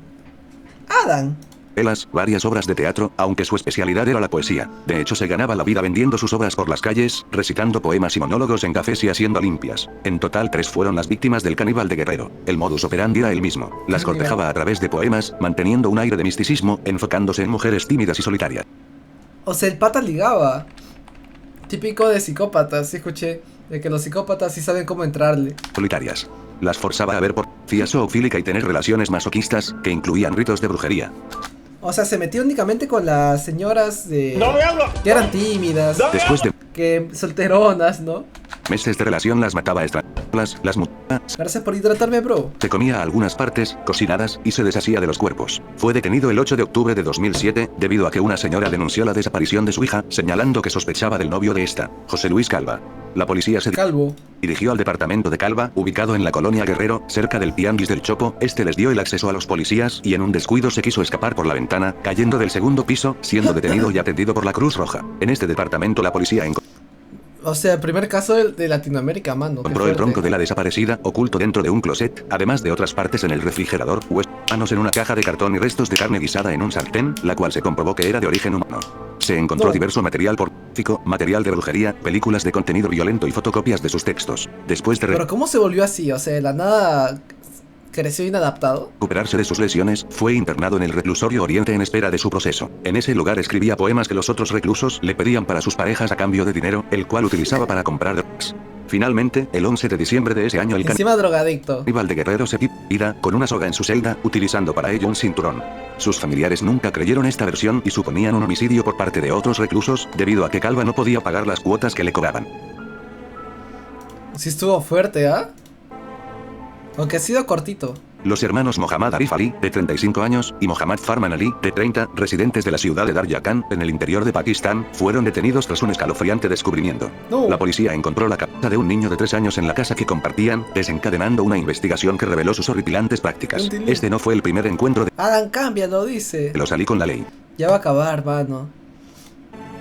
[SPEAKER 1] Adam.
[SPEAKER 2] novelas, varias obras de teatro, aunque su especialidad era la poesía. De hecho, se ganaba la vida vendiendo sus obras por las calles, recitando poemas y monólogos en cafés y haciendo limpias. En total 3 fueron las víctimas del caníbal de Guerrero. El modus operandi era el mismo. Las cortejaba a través de poemas, manteniendo un aire de misticismo, enfocándose en mujeres tímidas y solitarias.
[SPEAKER 1] O sea, el pata ligaba. Típico de psicópatas, sí escuché. De que los psicópatas sí saben cómo entrarle.
[SPEAKER 2] Solitarias. Las forzaba a ver pornografía zoofílica y tener relaciones masoquistas, que incluían ritos de brujería.
[SPEAKER 1] O sea, se metió únicamente con las señoras de...
[SPEAKER 3] ¡No me hablo!
[SPEAKER 1] que eran tímidas.
[SPEAKER 2] Después de
[SPEAKER 1] Que solteronas, ¿no?
[SPEAKER 2] meses de relación las mataba a estranguladas, las mutaba,
[SPEAKER 1] Gracias por hidratarme, bro.
[SPEAKER 2] se comía algunas partes, cocinadas, y se deshacía de los cuerpos. Fue detenido el 8 de octubre de 2007, debido a que una señora denunció la desaparición de su hija, señalando que sospechaba del novio de esta, José Luis Calva. La policía se
[SPEAKER 1] Calvo.
[SPEAKER 2] dirigió al departamento de Calva, ubicado en la colonia Guerrero, cerca del Pianguis del Chopo. Este les dio el acceso a los policías, y en un descuido se quiso escapar por la ventana, cayendo del segundo piso, siendo detenido y atendido por la Cruz Roja. En este departamento la policía
[SPEAKER 1] O sea, el primer caso de Latinoamérica, mano. qué
[SPEAKER 2] encontró el
[SPEAKER 1] fuerte.
[SPEAKER 2] tronco de la desaparecida, oculto dentro de un closet, además de otras partes en el refrigerador, manos en una caja de cartón y restos de carne guisada en un sartén, la cual se comprobó que era de origen humano. Se encontró diverso material pornográfico, material de brujería, películas de contenido violento y fotocopias de sus textos. Después de
[SPEAKER 1] Pero ¿cómo se volvió así? O sea, de la nada creció inadaptado.
[SPEAKER 2] recuperarse de sus lesiones, fue internado en el reclusorio Oriente en espera de su proceso. En ese lugar escribía poemas que los otros reclusos le pedían para sus parejas a cambio de dinero, el cual utilizaba para comprar drogas. Finalmente, el 11 de diciembre de ese año el
[SPEAKER 1] Encima drogadicto.
[SPEAKER 2] caníbal de Guerrero se quitó la vida con una soga en su celda, utilizando para ello un cinturón. Sus familiares nunca creyeron esta versión y suponían un homicidio por parte de otros reclusos, debido a que Calva no podía pagar las cuotas que le cobraban.
[SPEAKER 1] Sí estuvo fuerte, ¿ah? Aunque ha sido cortito.
[SPEAKER 2] Los hermanos Mohammad Arif Ali, de 35 años, y Mohammad Farman Ali, de 30, residentes de la ciudad de Darya Khan, en el interior de Pakistán, fueron detenidos tras un escalofriante descubrimiento.
[SPEAKER 1] No.
[SPEAKER 2] La policía encontró la cabeza de un niño de 3 años en la casa que compartían, desencadenando una investigación que reveló sus horripilantes prácticas. Este no fue el primer encuentro de
[SPEAKER 1] Adam, cámbialo, dice.
[SPEAKER 2] los Ali con la ley.
[SPEAKER 1] Ya va a acabar, mano.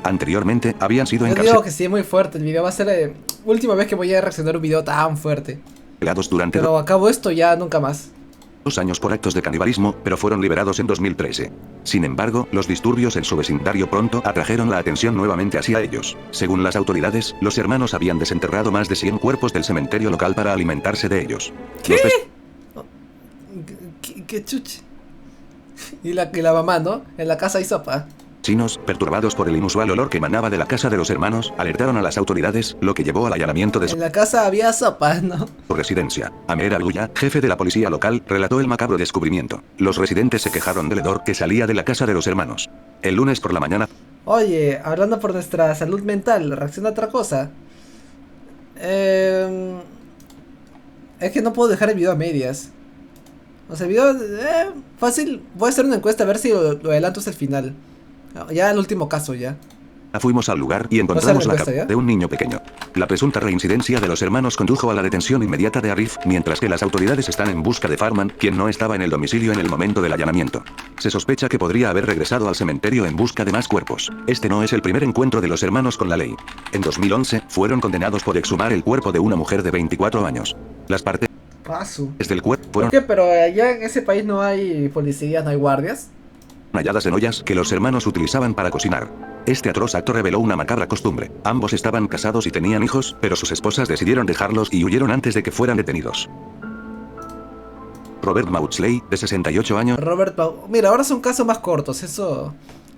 [SPEAKER 2] Anteriormente, habían sido
[SPEAKER 1] Yo digo
[SPEAKER 2] encarcelados
[SPEAKER 1] que sí, muy fuerte. El video va a ser la última vez que voy a reaccionar a un video tan fuerte.
[SPEAKER 2] durante
[SPEAKER 1] Pero acabo esto ya nunca más.
[SPEAKER 2] 2 años por actos de canibalismo, pero fueron liberados en 2013. Sin embargo, los disturbios en su vecindario pronto atrajeron la atención nuevamente hacia ellos. Según las autoridades, los hermanos habían desenterrado más de 100 cuerpos del cementerio local para alimentarse de ellos.
[SPEAKER 1] ¿Qué?
[SPEAKER 2] Los
[SPEAKER 1] ¿Qué chuche? Y la mamá, ¿no? En la casa hay sopa.
[SPEAKER 2] vecinos, perturbados por el inusual olor que emanaba de la casa de los hermanos, alertaron a las autoridades, lo que llevó al allanamiento de
[SPEAKER 1] En la casa había sopa, ¿no?
[SPEAKER 2] su residencia. Amer Abuya, jefe de la policía local, relató el macabro descubrimiento. Los residentes se quejaron del hedor que salía de la casa de los hermanos. El lunes por la mañana,
[SPEAKER 1] Oye, hablando por nuestra salud mental, reacciona a otra cosa. Es que no puedo dejar el video a medias. O sea, el video... fácil. Voy a hacer una encuesta a ver si lo adelanto hasta el final. Ya el último caso, ya.
[SPEAKER 2] fuimos al lugar y encontramos la
[SPEAKER 1] encuesta,
[SPEAKER 2] cabeza
[SPEAKER 1] ¿ya?
[SPEAKER 2] de un niño pequeño. La presunta reincidencia de los hermanos condujo a la detención inmediata de Arif, mientras que las autoridades están en busca de Farman, quien no estaba en el domicilio en el momento del allanamiento. Se sospecha que podría haber regresado al cementerio en busca de más cuerpos. Este no es el primer encuentro de los hermanos con la ley. En 2011, fueron condenados por exhumar el cuerpo de una mujer de 24 años. Las partes
[SPEAKER 1] Paso.
[SPEAKER 2] del cuerpo
[SPEAKER 1] ¿Por
[SPEAKER 2] fueron
[SPEAKER 1] qué? Pero allá en ese país no hay policías, no hay guardias.
[SPEAKER 2] halladas en ollas que los hermanos utilizaban para cocinar. Este atroz acto reveló una macabra costumbre. Ambos estaban casados y tenían hijos, pero sus esposas decidieron dejarlos y huyeron antes de que fueran detenidos. Robert Maudsley, de 68 años,
[SPEAKER 1] Mira, ahora son casos más cortos, eso...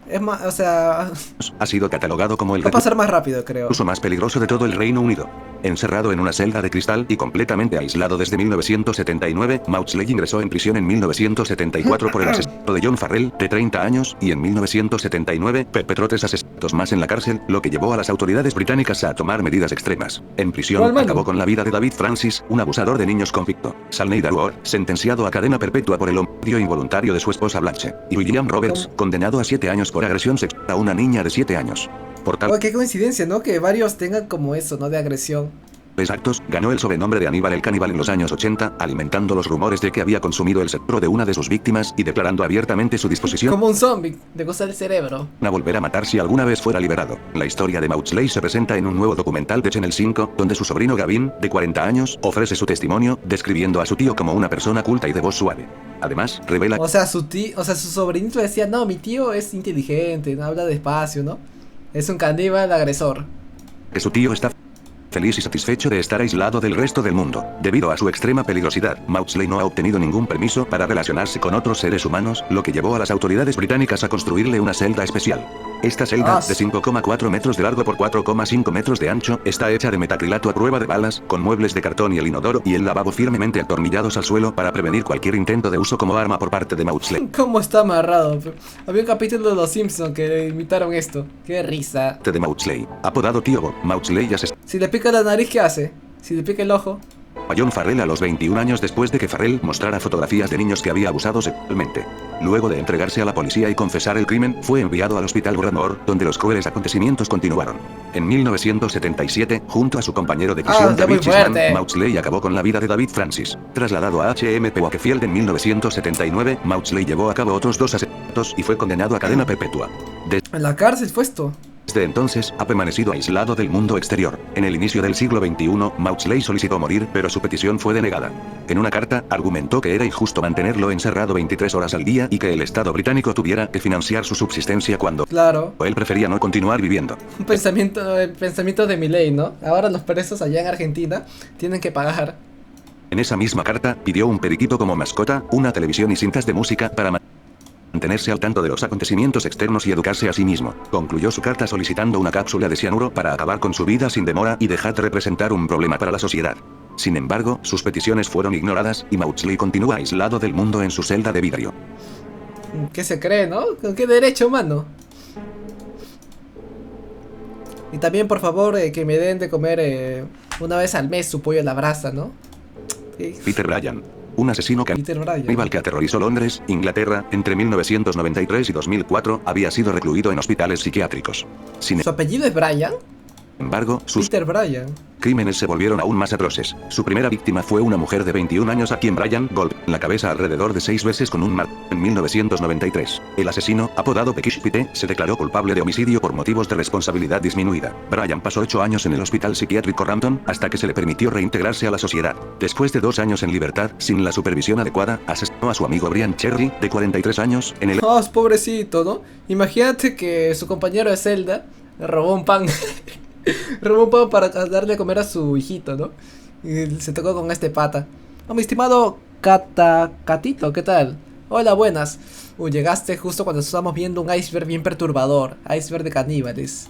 [SPEAKER 1] Es más, o sea...
[SPEAKER 2] ha sido catalogado como el
[SPEAKER 1] Va a pasar más rápido, creo.
[SPEAKER 2] recluso más peligroso de todo el Reino Unido. Encerrado en una celda de cristal y completamente aislado desde 1979, Maudsley ingresó en prisión en 1974 por el asesinato de John Farrell, de 30 años, y en 1979 perpetró 3 asesinatos más en la cárcel, lo que llevó a las autoridades británicas a tomar medidas extremas. En prisión,
[SPEAKER 1] ¿Cuál, mano?
[SPEAKER 2] acabó con la vida de David Francis, un abusador de niños convicto. Salney Darwar, sentenciado a cadena perpetua por el homicidio involuntario de su esposa Blanche. Y William Roberts, condenado a 7 años por por agresión sexual a una niña de 7 años. Por tal
[SPEAKER 1] Oh, qué coincidencia, ¿no? Que varios tengan como eso, ¿no? De agresión.
[SPEAKER 2] actos, ganó el sobrenombre de Aníbal el Caníbal en los años 80, alimentando los rumores de que había consumido el cerebro de una de sus víctimas y declarando abiertamente su disposición
[SPEAKER 1] Como un zombie, le gusta el cerebro.
[SPEAKER 2] a volver a matar si alguna vez fuera liberado. La historia de Maudsley se presenta en un nuevo documental de Channel 5, donde su sobrino Gavin, de 40 años, ofrece su testimonio, describiendo a su tío como una persona culta y de voz suave. Además, revela
[SPEAKER 1] O sea, su sobrinito decía, no, mi tío es inteligente, no habla despacio, ¿no? Es un caníbal agresor.
[SPEAKER 2] que su tío está feliz y satisfecho de estar aislado del resto del mundo. Debido a su extrema peligrosidad, Maudsley no ha obtenido ningún permiso para relacionarse con otros seres humanos, lo que llevó a las autoridades británicas a construirle una celda especial. Esta celda, de 5,4 metros de largo por 4,5 metros de ancho, está hecha de metacrilato a prueba de balas, con muebles de cartón y el inodoro y el lavabo firmemente atornillados al suelo para prevenir cualquier intento de uso como arma por parte de Maudsley.
[SPEAKER 1] ¿Cómo está amarrado? Había un capítulo de Los Simpsons que imitaron esto. Qué risa.
[SPEAKER 2] De Maudsley, apodado Tío Bob, Maudsley ya se
[SPEAKER 1] Si le pica la nariz, ¿qué hace? Si le pica el ojo.
[SPEAKER 2] a John Farrell a los 21 años después de que Farrell mostrara fotografías de niños que había abusado sexualmente. Luego de entregarse a la policía y confesar el crimen, fue enviado al hospital Broadmoor, donde los crueles acontecimientos continuaron. En 1977, junto a su compañero de prisión
[SPEAKER 1] está muy
[SPEAKER 2] David Chisman,
[SPEAKER 1] fuerte.
[SPEAKER 2] Maudsley acabó con la vida de David Francis. Trasladado a HMP Wakefield en 1979, Maudsley llevó a cabo otros 2 asesinatos y fue condenado a cadena perpetua.
[SPEAKER 1] En la cárcel fue esto.
[SPEAKER 2] Desde entonces, ha permanecido aislado del mundo exterior. En el inicio del siglo XXI, Maudsley solicitó morir, pero su petición fue denegada. En una carta, argumentó que era injusto mantenerlo encerrado 23 horas al día y que el Estado británico tuviera que financiar su subsistencia cuando
[SPEAKER 1] Claro.
[SPEAKER 2] él prefería no continuar viviendo.
[SPEAKER 1] Un pensamiento, el pensamiento de Milei, ¿no? Ahora los presos allá en Argentina tienen que pagar.
[SPEAKER 2] En esa misma carta, pidió un periquito como mascota, una televisión y cintas de música para mantenerse al tanto de los acontecimientos externos y educarse a sí mismo. Concluyó su carta solicitando una cápsula de cianuro para acabar con su vida sin demora y dejar de representar un problema para la sociedad. Sin embargo, sus peticiones fueron ignoradas y Maudsley continúa aislado del mundo en su celda de vidrio.
[SPEAKER 1] ¿Qué se cree, no? ¿Con qué derecho, mano? Y también, por favor, que me den de comer una vez al mes su pollo a la brasa, ¿no?
[SPEAKER 2] Peter Bryan, un asesino
[SPEAKER 1] Peter Bryan.
[SPEAKER 2] caníbal que aterrorizó Londres, Inglaterra, entre 1993 y 2004, había sido recluido en hospitales psiquiátricos. Sin
[SPEAKER 1] ¿Su apellido es Bryan?
[SPEAKER 2] embargo, sus
[SPEAKER 1] Peter Bryan.
[SPEAKER 2] crímenes se volvieron aún más atroces. Su primera víctima fue una mujer de 21 años a quien Bryan golpeó en la cabeza alrededor de 6 veces con un martillo en 1993. El asesino, apodado Pekish Pite, se declaró culpable de homicidio por motivos de responsabilidad disminuida. Bryan pasó 8 años en el hospital psiquiátrico Rampton hasta que se le permitió reintegrarse a la sociedad. Después de 2 años en libertad, sin la supervisión adecuada, asesinó a su amigo Brian Cherry, de 43 años, en el
[SPEAKER 1] Oh, pobrecito, ¿no? Imagínate que su compañero de celda le robó un pan. Robó un pan para darle a comer a su hijito, ¿no? Y se tocó con este pata. Oh, mi estimado Catito, ¿qué tal? Hola, buenas. Llegaste justo cuando estamos viendo un iceberg bien perturbador. Iceberg de caníbales.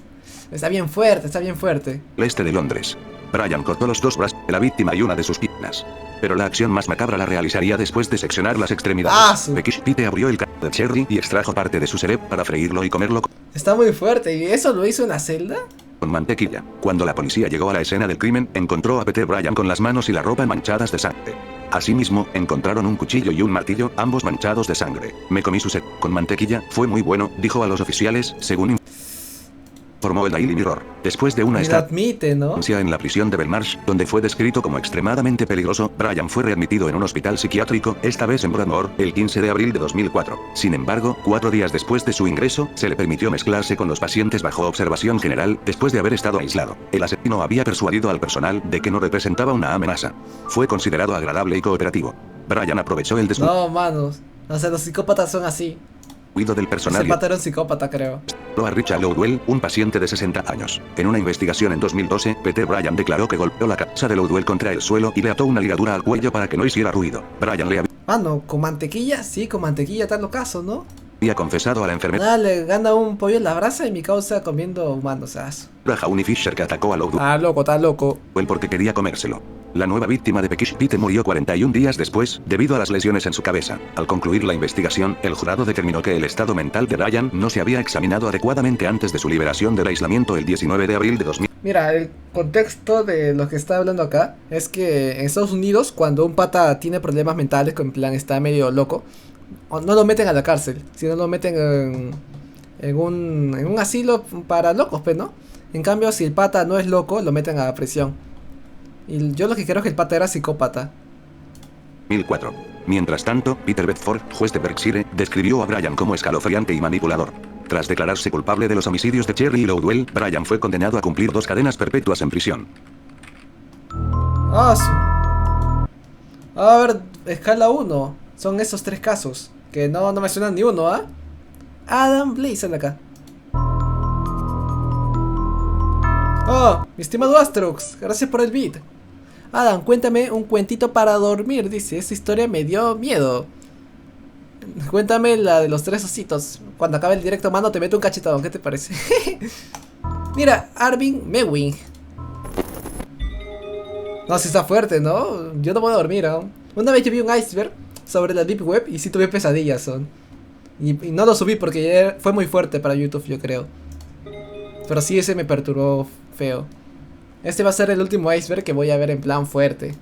[SPEAKER 1] Está bien fuerte, está bien fuerte.
[SPEAKER 2] este de Londres. Bryan cortó los 2 brazos de la víctima y una de sus piernas. Pero la acción más macabra la realizaría después de seccionar las extremidades. Pekish Pite abrió el cráneo de Cherry y extrajo parte de su cerebro para freírlo y comerlo
[SPEAKER 1] Está muy fuerte. ¿Y eso lo hizo en la celda?
[SPEAKER 2] con mantequilla. Cuando la policía llegó a la escena del crimen, encontró a Peter Bryan con las manos y la ropa manchadas de sangre. Asimismo, encontraron un cuchillo y un martillo, ambos manchados de sangre. Me comí su cerebro con mantequilla, fue muy bueno, dijo a los oficiales, según informó el Daily Mirror. Después de una
[SPEAKER 1] Y lo admite, ¿no?
[SPEAKER 2] estancia en la prisión de Belmarsh, donde fue descrito como extremadamente peligroso, Bryan fue readmitido en un hospital psiquiátrico, esta vez en Broadmoor, el 15 de abril de 2004. Sin embargo, 4 días después de su ingreso, se le permitió mezclarse con los pacientes bajo observación general, después de haber estado aislado. El asesino había persuadido al personal de que no representaba una amenaza. Fue considerado agradable y cooperativo. Bryan aprovechó el descuido
[SPEAKER 1] No, manos. O sea, los psicópatas son así.
[SPEAKER 2] del
[SPEAKER 1] Ese
[SPEAKER 2] personal y
[SPEAKER 1] pata era un psicópata, creo.
[SPEAKER 2] a Richard Lowdwell, un paciente de 60 años. En una investigación en 2012, Peter Bryan declaró que golpeó la cabeza de Lowdwell contra el suelo y le ató una ligadura al cuello para que no hiciera ruido. Bryan le
[SPEAKER 1] Mano, ¿con mantequilla? Sí, con mantequilla, tal lo caso, ¿no?
[SPEAKER 2] había confesado a la enfermera
[SPEAKER 1] Nada, le gana un pollo en la brasa y mi causa comiendo humanos, ¿sabes?
[SPEAKER 2] Jaunie Fisher que atacó a Lowdwell
[SPEAKER 1] Está loco.
[SPEAKER 2] porque quería comérselo. La nueva víctima de Pekish Pite murió 41 días después, debido a las lesiones en su cabeza. Al concluir la investigación, el jurado determinó que el estado mental de Bryan no se había examinado adecuadamente antes de su liberación del aislamiento el 19 de abril de 2000.
[SPEAKER 1] Mira, el contexto de lo que está hablando acá es que en Estados Unidos, cuando un pata tiene problemas mentales, que en plan está medio loco, no lo meten a la cárcel, sino lo meten en un asilo para locos, pues, ¿no? En cambio, si el pata no es loco, lo meten a prisión. Y yo lo que creo es que el pata era psicópata.
[SPEAKER 2] 1004. Mientras tanto, Peter Bedford, juez de Berkshire, describió a Brian como escalofriante y manipulador. Tras declararse culpable de los homicidios de Cherry y Lowdwell, Brian fue condenado a cumplir 2 cadenas perpetuas en prisión.
[SPEAKER 1] A ver, escala 1. Son esos 3 casos. Que no me suenan ni uno, ¿ah? Adam Blaze, acá. Oh, mi estimado Astrox, gracias por el beat. Adam, cuéntame un cuentito para dormir, dice. Esta historia me dio miedo. Cuéntame la de los 3 ositos. Cuando acabe el directo, mano, te meto un cachetadón. ¿Qué te parece? Mira, Arvin Mewing. No, si está fuerte, ¿no? Yo no puedo dormir, ¿no? Una vez yo vi un iceberg sobre la Deep Web y sí tuve pesadillas, son. Y no lo subí porque fue muy fuerte para YouTube, yo creo. Pero sí, ese me perturbó feo. Este va a ser el último iceberg que voy a ver en plan fuerte.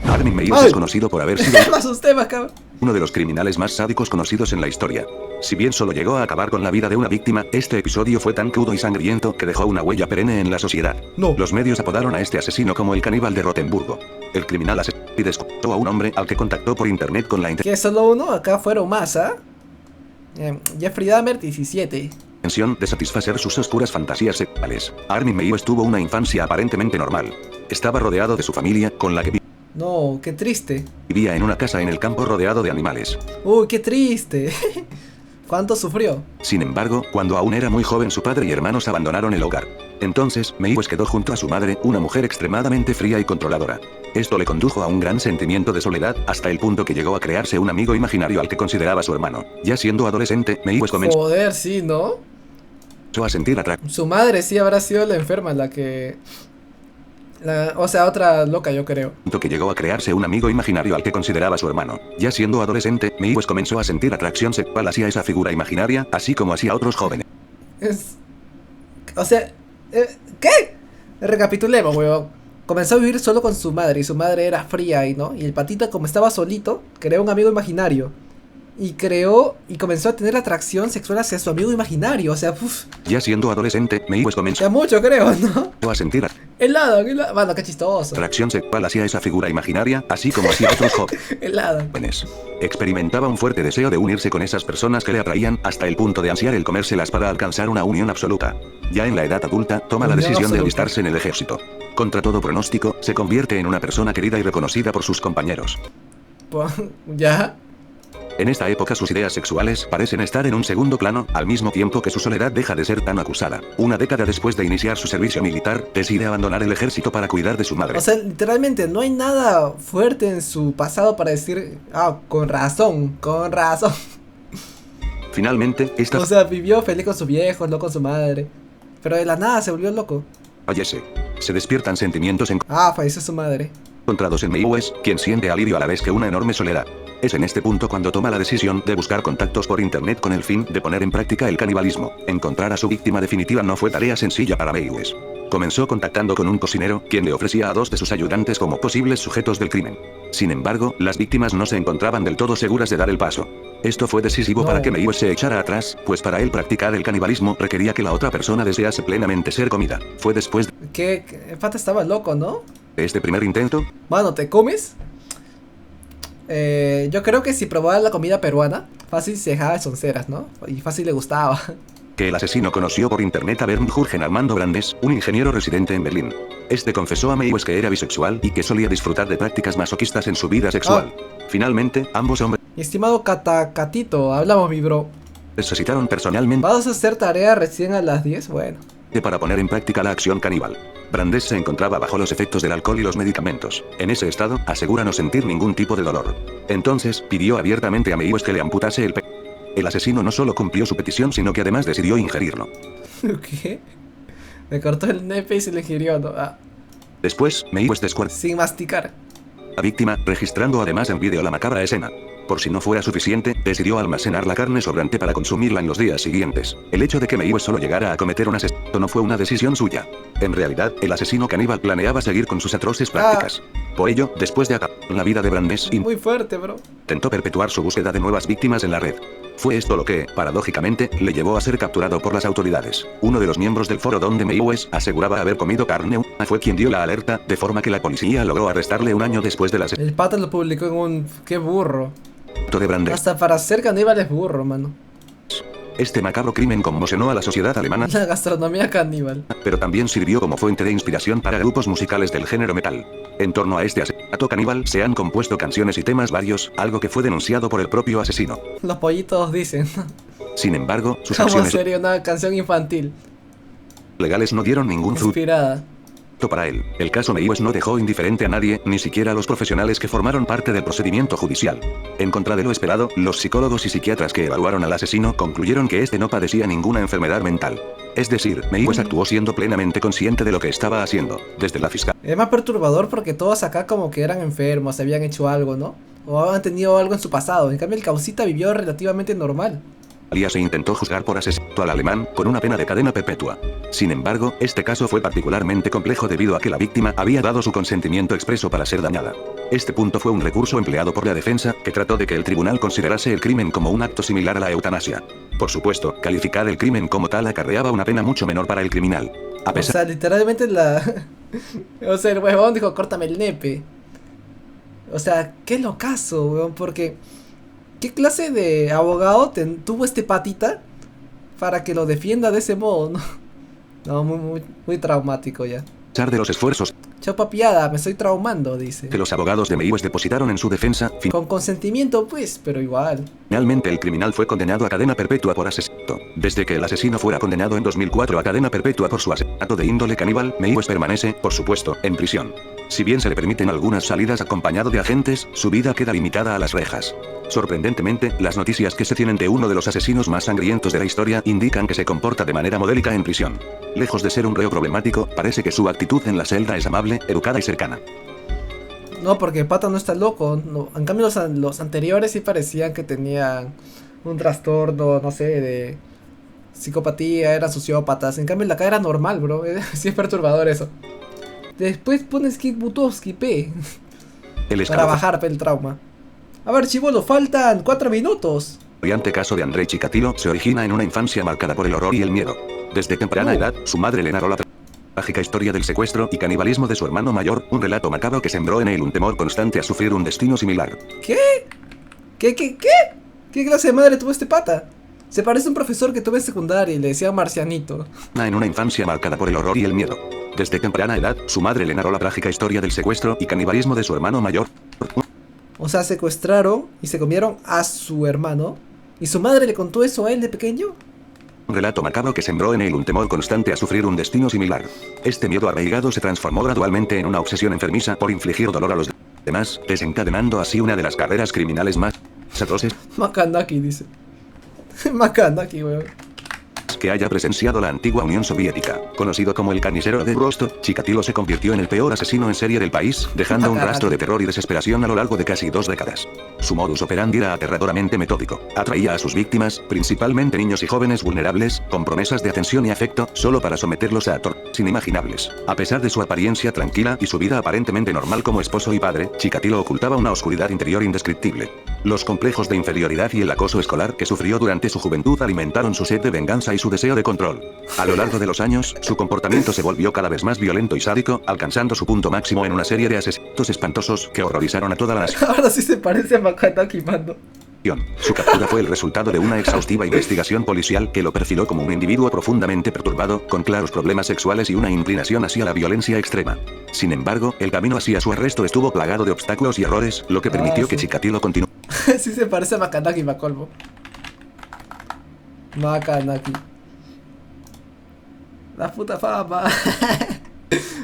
[SPEAKER 2] Armin Meiwes es conocido por haber sido
[SPEAKER 1] Me asusté, macabro.
[SPEAKER 2] uno de los criminales más sádicos conocidos en la historia. Si bien solo llegó a acabar con la vida de una víctima, este episodio fue tan crudo y sangriento que dejó una huella perenne en la sociedad.
[SPEAKER 1] No.
[SPEAKER 2] Los medios apodaron a este asesino como el caníbal de Rotemburgo. El criminal asesinó y descubrió a un hombre al que contactó por internet con la
[SPEAKER 1] ¿Qué? ¿Solo uno? Acá fueron más, ¿ah? Jeffrey Dahmer, 17.
[SPEAKER 2] intención de satisfacer sus oscuras fantasías sexuales. Armin Meiwes tuvo una infancia aparentemente normal. Estaba rodeado de su familia, con la que
[SPEAKER 1] No, qué triste.
[SPEAKER 2] vivía en una casa en el campo rodeado de animales.
[SPEAKER 1] Uy, qué triste. ¿Cuánto sufrió?
[SPEAKER 2] Sin embargo, cuando aún era muy joven su padre y hermanos abandonaron el hogar. Entonces, Meiwes quedó junto a su madre, una mujer extremadamente fría y controladora. Esto le condujo a un gran sentimiento de soledad, hasta el punto que llegó a crearse un amigo imaginario al que consideraba su hermano. Ya siendo adolescente, Meiwes comenzó
[SPEAKER 1] Joder, sí, ¿no?
[SPEAKER 2] a sentir atracción
[SPEAKER 1] Su madre sí habrá sido la enferma, la que... o sea, otra loca, yo creo.
[SPEAKER 2] que llegó a crearse un amigo imaginario al que consideraba su hermano. Ya siendo adolescente, Meiwes comenzó a sentir atracción sexual hacia esa figura imaginaria, así como hacia otros jóvenes.
[SPEAKER 1] O sea... ¿Qué? Recapitulemos, weón. Comenzó a vivir solo con su madre y su madre era fría y no. Y el patita, como estaba solito, creó un amigo imaginario. Y comenzó a tener atracción sexual hacia su amigo imaginario. O sea, uff.
[SPEAKER 2] Ya siendo adolescente, Meiwes comenzó
[SPEAKER 1] Ya mucho, creo, ¿no?
[SPEAKER 2] a sentir
[SPEAKER 1] Helado. Bueno, qué chistoso.
[SPEAKER 2] atracción sexual hacia esa figura imaginaria, así como hacia otros
[SPEAKER 1] Helado.
[SPEAKER 2] jóvenes. Experimentaba un fuerte deseo de unirse con esas personas que le atraían, hasta el punto de ansiar el comérselas para alcanzar una unión absoluta. Ya en la edad adulta, toma la
[SPEAKER 1] Unión
[SPEAKER 2] decisión de
[SPEAKER 1] absoluta.
[SPEAKER 2] alistarse en el ejército. Contra todo pronóstico, se convierte en una persona querida y reconocida por sus compañeros.
[SPEAKER 1] ¿Ya?
[SPEAKER 2] En esta época sus ideas sexuales parecen estar en un segundo plano, al mismo tiempo que su soledad deja de ser tan acusada. Una década después de iniciar su servicio militar, decide abandonar el ejército para cuidar de su madre.
[SPEAKER 1] O sea, literalmente no hay nada fuerte en su pasado para decir, con razón.
[SPEAKER 2] Finalmente, esta
[SPEAKER 1] O sea, vivió feliz con sus viejos, no con su madre. Pero de la nada se volvió loco.
[SPEAKER 2] fallece. Se despiertan sentimientos
[SPEAKER 1] Falleció su madre.
[SPEAKER 2] encontrados en Meiwes, quien siente alivio a la vez que una enorme soledad. Es en este punto cuando toma la decisión de buscar contactos por internet con el fin de poner en práctica el canibalismo. Encontrar a su víctima definitiva no fue tarea sencilla para Meiwes. Comenzó contactando con un cocinero, quien le ofrecía a 2 de sus ayudantes como posibles sujetos del crimen. Sin embargo, las víctimas no se encontraban del todo seguras de dar el paso. Esto fue decisivo para que Meiwes se echara atrás, pues para él practicar el canibalismo requería que la otra persona desease plenamente ser comida. Fue después
[SPEAKER 1] El pata estaba loco, ¿no?
[SPEAKER 2] de este primer intento,
[SPEAKER 1] Mano, ¿te comes? Yo creo que si probaba la comida peruana, fácil se dejaba de sonceras, ¿no? Y fácil le gustaba.
[SPEAKER 2] que el asesino conoció por internet a Bernd Jürgen Armando Brandes, un ingeniero residente en Berlín. Este confesó a Meiwes que era bisexual y que solía disfrutar de prácticas masoquistas en su vida sexual. Finalmente, ambos hombres
[SPEAKER 1] Mi estimado Catito, hablamos, mi bro.
[SPEAKER 2] necesitaron personalmente
[SPEAKER 1] ¿Vas a hacer tarea recién a las 10? Bueno.
[SPEAKER 2] para poner en práctica la acción caníbal. Brandes se encontraba bajo los efectos del alcohol y los medicamentos. En ese estado, asegura no sentir ningún tipo de dolor. Entonces, pidió abiertamente a Meiwes que le amputase el pene. El asesino no solo cumplió su petición, sino que además decidió ingerirlo.
[SPEAKER 1] ¿Qué? Me cortó el nepe y se le ingirió, ¿no?
[SPEAKER 2] Después, Meiwes descuartizó
[SPEAKER 1] Sin masticar.
[SPEAKER 2] a la víctima, registrando además en vídeo la macabra escena. Por si no fuera suficiente, decidió almacenar la carne sobrante para consumirla en los días siguientes. El hecho de que Meiwes solo llegara a cometer un asesinato no fue una decisión suya. En realidad, el asesino caníbal planeaba seguir con sus atroces prácticas. Por ello, después de acabar con la vida de Brandes,
[SPEAKER 1] Muy fuerte, bro.
[SPEAKER 2] intentó perpetuar su búsqueda de nuevas víctimas en la red. Fue esto lo que, paradójicamente, le llevó a ser capturado por las autoridades. Uno de los miembros del foro donde Meiwes aseguraba haber comido carne humana fue quien dio la alerta, de forma que la policía logró arrestarle un año después del asesinato
[SPEAKER 1] El pata lo publicó en un... ¡Qué burro!
[SPEAKER 2] de Brandes.
[SPEAKER 1] Hasta para ser caníbal es burro, mano.
[SPEAKER 2] Este macabro crimen conmocionó a la sociedad alemana,
[SPEAKER 1] La gastronomía caníbal.
[SPEAKER 2] pero también sirvió como fuente de inspiración para grupos musicales del género metal. En torno a este asesinato caníbal se han compuesto canciones y temas varios, algo que fue denunciado por el propio asesino.
[SPEAKER 1] Los pollitos dicen.
[SPEAKER 2] Sin embargo, sus
[SPEAKER 1] Como
[SPEAKER 2] acciones
[SPEAKER 1] sería una canción infantil.
[SPEAKER 2] legales no dieron ningún fruto
[SPEAKER 1] Inspirada.
[SPEAKER 2] para él. El caso Meiwes no dejó indiferente a nadie, ni siquiera a los profesionales que formaron parte del procedimiento judicial. En contra de lo esperado, los psicólogos y psiquiatras que evaluaron al asesino concluyeron que este no padecía ninguna enfermedad mental. Es decir, Meiwes actuó siendo plenamente consciente de lo que estaba haciendo. Desde la fiscalía
[SPEAKER 1] Es más perturbador porque todos acá como que eran enfermos, habían hecho algo, ¿no? O habían tenido algo en su pasado. En cambio el causita vivió relativamente normal.
[SPEAKER 2] se intentó juzgar por asesinato al alemán, con una pena de cadena perpetua. Sin embargo, este caso fue particularmente complejo debido a que la víctima había dado su consentimiento expreso para ser dañada. Este punto fue un recurso empleado por la defensa, que trató de que el tribunal considerase el crimen como un acto similar a la eutanasia. Por supuesto, calificar el crimen como tal acarreaba una pena mucho menor para el criminal. A
[SPEAKER 1] O
[SPEAKER 2] pesar
[SPEAKER 1] sea, literalmente la... O sea, el huevón dijo, córtame el nepe. O sea, qué locazo, weón, porque... ¿Qué clase de abogado tuvo este patita para que lo defienda de ese modo, no? No, muy traumático ya.
[SPEAKER 2] de los esfuerzos
[SPEAKER 1] Chao papiada, me estoy traumando, dice.
[SPEAKER 2] que los abogados de Meiwes depositaron en su defensa,
[SPEAKER 1] Con consentimiento, pues, pero igual.
[SPEAKER 2] finalmente el criminal fue condenado a cadena perpetua por asesinato. Desde que el asesino fuera condenado en 2004 a cadena perpetua por su asesinato de índole caníbal, Meiwes permanece, por supuesto, en prisión. Si bien se le permiten algunas salidas acompañado de agentes, su vida queda limitada a las rejas. Sorprendentemente, las noticias que se tienen de uno de los asesinos más sangrientos de la historia indican que se comporta de manera modélica en prisión. Lejos de ser un reo problemático, parece que su actitud en la celda es amable, educada y cercana.
[SPEAKER 1] No, porque el pata no está loco. No. En cambio, los anteriores sí parecían que tenían un trastorno, no sé, de psicopatía, eran sociópatas. En cambio, la cara era normal, bro. Sí es perturbador eso. Después pones Kid Butowski, P.
[SPEAKER 2] El
[SPEAKER 1] Para bajar el trauma. A ver, chibolo, faltan 4 minutos.
[SPEAKER 2] El brillante caso de Andrei Chikatilo se origina en una infancia marcada por el horror y el miedo. Desde temprana edad, su madre le narró la trágica historia del secuestro y canibalismo de su hermano mayor, un relato macabro que sembró en él un temor constante a sufrir un destino similar.
[SPEAKER 1] ¿Qué? ¿Qué clase de madre tuvo este pata? Se parece a un profesor que tuve en secundaria y le decía Marcianito.
[SPEAKER 2] En una infancia marcada por el horror y el miedo. Desde temprana edad, su madre le narró la trágica historia del secuestro y canibalismo de su hermano mayor.
[SPEAKER 1] O sea, secuestraron y se comieron a su hermano. ¿Y su madre le contó eso a él de pequeño?
[SPEAKER 2] Un relato macabro que sembró en él un temor constante a sufrir un destino similar. Este miedo arraigado se transformó gradualmente en una obsesión enfermiza por infligir dolor a los demás, desencadenando así una de las carreras criminales más atroces
[SPEAKER 1] Makanaki, dice. Makanaki, weón.
[SPEAKER 2] que haya presenciado la antigua Unión Soviética. Conocido como el carnicero de Rostov, Chikatilo se convirtió en el peor asesino en serie del país, dejando un rastro de terror y desesperación a lo largo de casi 2 décadas. Su modus operandi era aterradoramente metódico. Atraía a sus víctimas, principalmente niños y jóvenes vulnerables, con promesas de atención y afecto, solo para someterlos a torturas inimaginables. A pesar de su apariencia tranquila y su vida aparentemente normal como esposo y padre, Chikatilo ocultaba una oscuridad interior indescriptible. Los complejos de inferioridad y el acoso escolar que sufrió durante su juventud alimentaron su sed de venganza y su deseo de control. A lo largo de los años, su comportamiento se volvió cada vez más violento y sádico, alcanzando su punto máximo en una serie de asesinatos espantosos que horrorizaron a toda la nación.
[SPEAKER 1] Ahora sí se parece a Makanaki, mando.
[SPEAKER 2] Su captura fue el resultado de una exhaustiva investigación policial que lo perfiló como un individuo profundamente perturbado, con claros problemas sexuales y una inclinación hacia la violencia extrema. Sin embargo, el camino hacia su arresto estuvo plagado de obstáculos y errores, lo que permitió que Chikatilo continuara.
[SPEAKER 1] Sí se parece a Makanaki, Macolmo. Makanaki. La puta fama.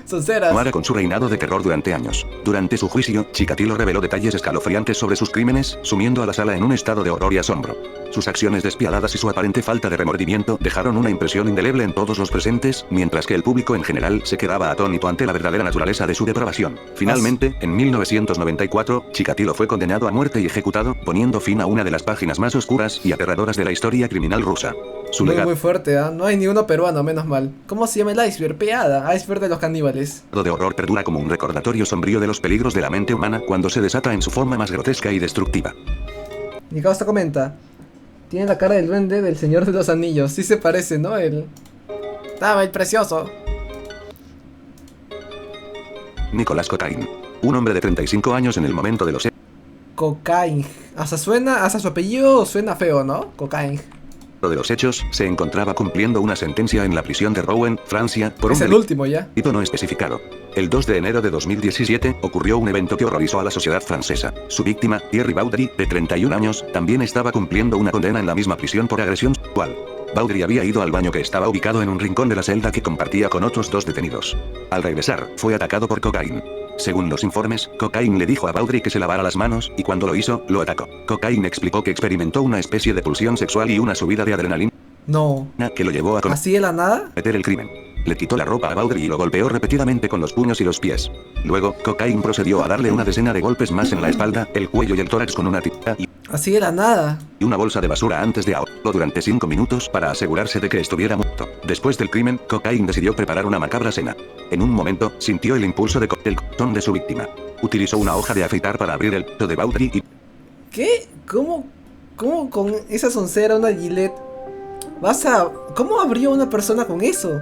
[SPEAKER 1] Sonceras.
[SPEAKER 2] Con su reinado de terror durante años. Durante su juicio, Chikatilo reveló detalles escalofriantes sobre sus crímenes, sumiendo a la sala en un estado de horror y asombro. Sus acciones despiadadas y su aparente falta de remordimiento dejaron una impresión indeleble en todos los presentes, mientras que el público en general se quedaba atónito ante la verdadera naturaleza de su depravación. Finalmente, en 1994, Chikatilo fue condenado a muerte y ejecutado, poniendo fin a una de las páginas más oscuras y aterradoras de la historia criminal rusa. Su legado
[SPEAKER 1] Muy fuerte, ¿eh? No hay ni uno peruano, menos mal. ¿Cómo se llama el iceberg? Peada, iceberg de los caníbales.
[SPEAKER 2] de horror perdura como un recordatorio sombrío de los peligros de la mente humana cuando se desata en su forma más grotesca y destructiva.
[SPEAKER 1] Mi causa comenta. Tiene la cara del duende del Señor de los Anillos. Sí se parece, ¿no? Estaba el precioso.
[SPEAKER 2] Nicolás Cocaine. Un hombre de 35 años en el momento de los
[SPEAKER 1] Cocaine. Hasta su apellido suena feo, ¿no? Cocaine.
[SPEAKER 2] hechos, se encontraba cumpliendo una sentencia en la prisión de Rouen, Francia, por
[SPEAKER 1] Es
[SPEAKER 2] un
[SPEAKER 1] el último ya.
[SPEAKER 2] delito no especificado. El 2 de enero de 2017 ocurrió un evento que horrorizó a la sociedad francesa. Su víctima, Thierry Baudry, de 31 años, también estaba cumpliendo una condena en la misma prisión por agresión sexual. Baudry había ido al baño que estaba ubicado en un rincón de la celda que compartía con otros 2 detenidos. Al regresar, fue atacado por Cocaine. Según los informes, Cocaine le dijo a Baudry que se lavara las manos, y cuando lo hizo, lo atacó. Cocaine explicó que experimentó una especie de pulsión sexual y una subida de adrenalina
[SPEAKER 1] No.
[SPEAKER 2] que lo llevó a
[SPEAKER 1] ¿Así de la nada?
[SPEAKER 2] cometer el crimen. Le quitó la ropa a Baudry y lo golpeó repetidamente con los puños y los pies. Luego, Cocaine procedió a darle una decena de golpes más en la espalda, el cuello y el tórax con una tijera y
[SPEAKER 1] Así de la nada.
[SPEAKER 2] una bolsa de basura antes de ahogarlo durante 5 minutos para asegurarse de que estuviera muerto. Después del crimen, Cocaine decidió preparar una macabra cena. En un momento, sintió el impulso de cortar el corazón de su víctima. Utilizó una hoja de afeitar para abrir el pecho de Baudry y
[SPEAKER 1] ¿Qué? ¿Cómo con esa soncera, una gilet? ¿Cómo abrió una persona con eso?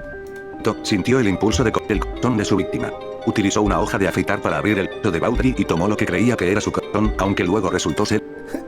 [SPEAKER 2] sintió el impulso de cortar el corazón de su víctima. Utilizó una hoja de afeitar para abrir el pecho de Baudry y tomó lo que creía que era su corazón, aunque luego resultó ser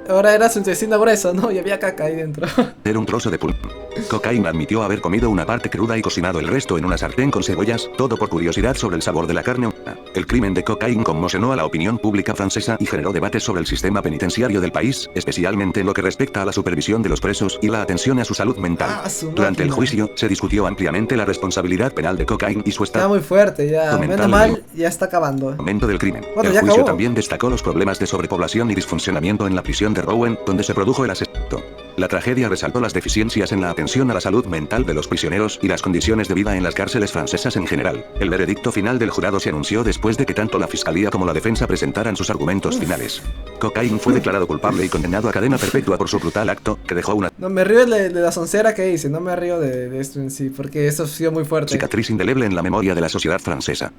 [SPEAKER 1] Ahora era su intestino grueso, ¿no? Y había caca ahí dentro.
[SPEAKER 2] un trozo de pulmón. Cocaine admitió haber comido una parte cruda y cocinado el resto en una sartén con cebollas, todo por curiosidad sobre el sabor de la carne humana. El crimen de Cocaine conmocionó a la opinión pública francesa y generó debates sobre el sistema penitenciario del país, especialmente en lo que respecta a la supervisión de los presos y la atención a su salud mental. Durante el juicio, se discutió ampliamente la responsabilidad penal de Cocaine y su
[SPEAKER 1] Está
[SPEAKER 2] estado
[SPEAKER 1] muy fuerte ya.
[SPEAKER 2] mental
[SPEAKER 1] Menos
[SPEAKER 2] en
[SPEAKER 1] mal, ya está acabando.
[SPEAKER 2] momento del crimen.
[SPEAKER 1] Bueno,
[SPEAKER 2] El
[SPEAKER 1] ya
[SPEAKER 2] juicio
[SPEAKER 1] acabó.
[SPEAKER 2] también destacó los problemas de sobrepoblación y disfuncionamiento en la prisión de Rouen, donde se produjo el asesinato. La tragedia resaltó las deficiencias en la atención a la salud mental de los prisioneros y las condiciones de vida en las cárceles francesas en general. El veredicto final del jurado se anunció después de que tanto la fiscalía como la defensa presentaran sus argumentos finales. Cocaine fue declarado culpable y condenado a cadena perpetua por su brutal acto, que dejó una
[SPEAKER 1] No me río de la soncera que hice, no me río de esto en sí, porque eso ha sido muy fuerte.
[SPEAKER 2] cicatriz indeleble en la memoria de la sociedad francesa.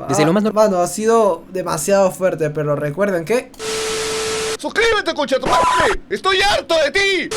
[SPEAKER 4] Desde lo más
[SPEAKER 1] Mano, ha sido demasiado fuerte, pero recuerden que...
[SPEAKER 3] ¡Suscríbete, concha tu madre! ¡Estoy harto de ti!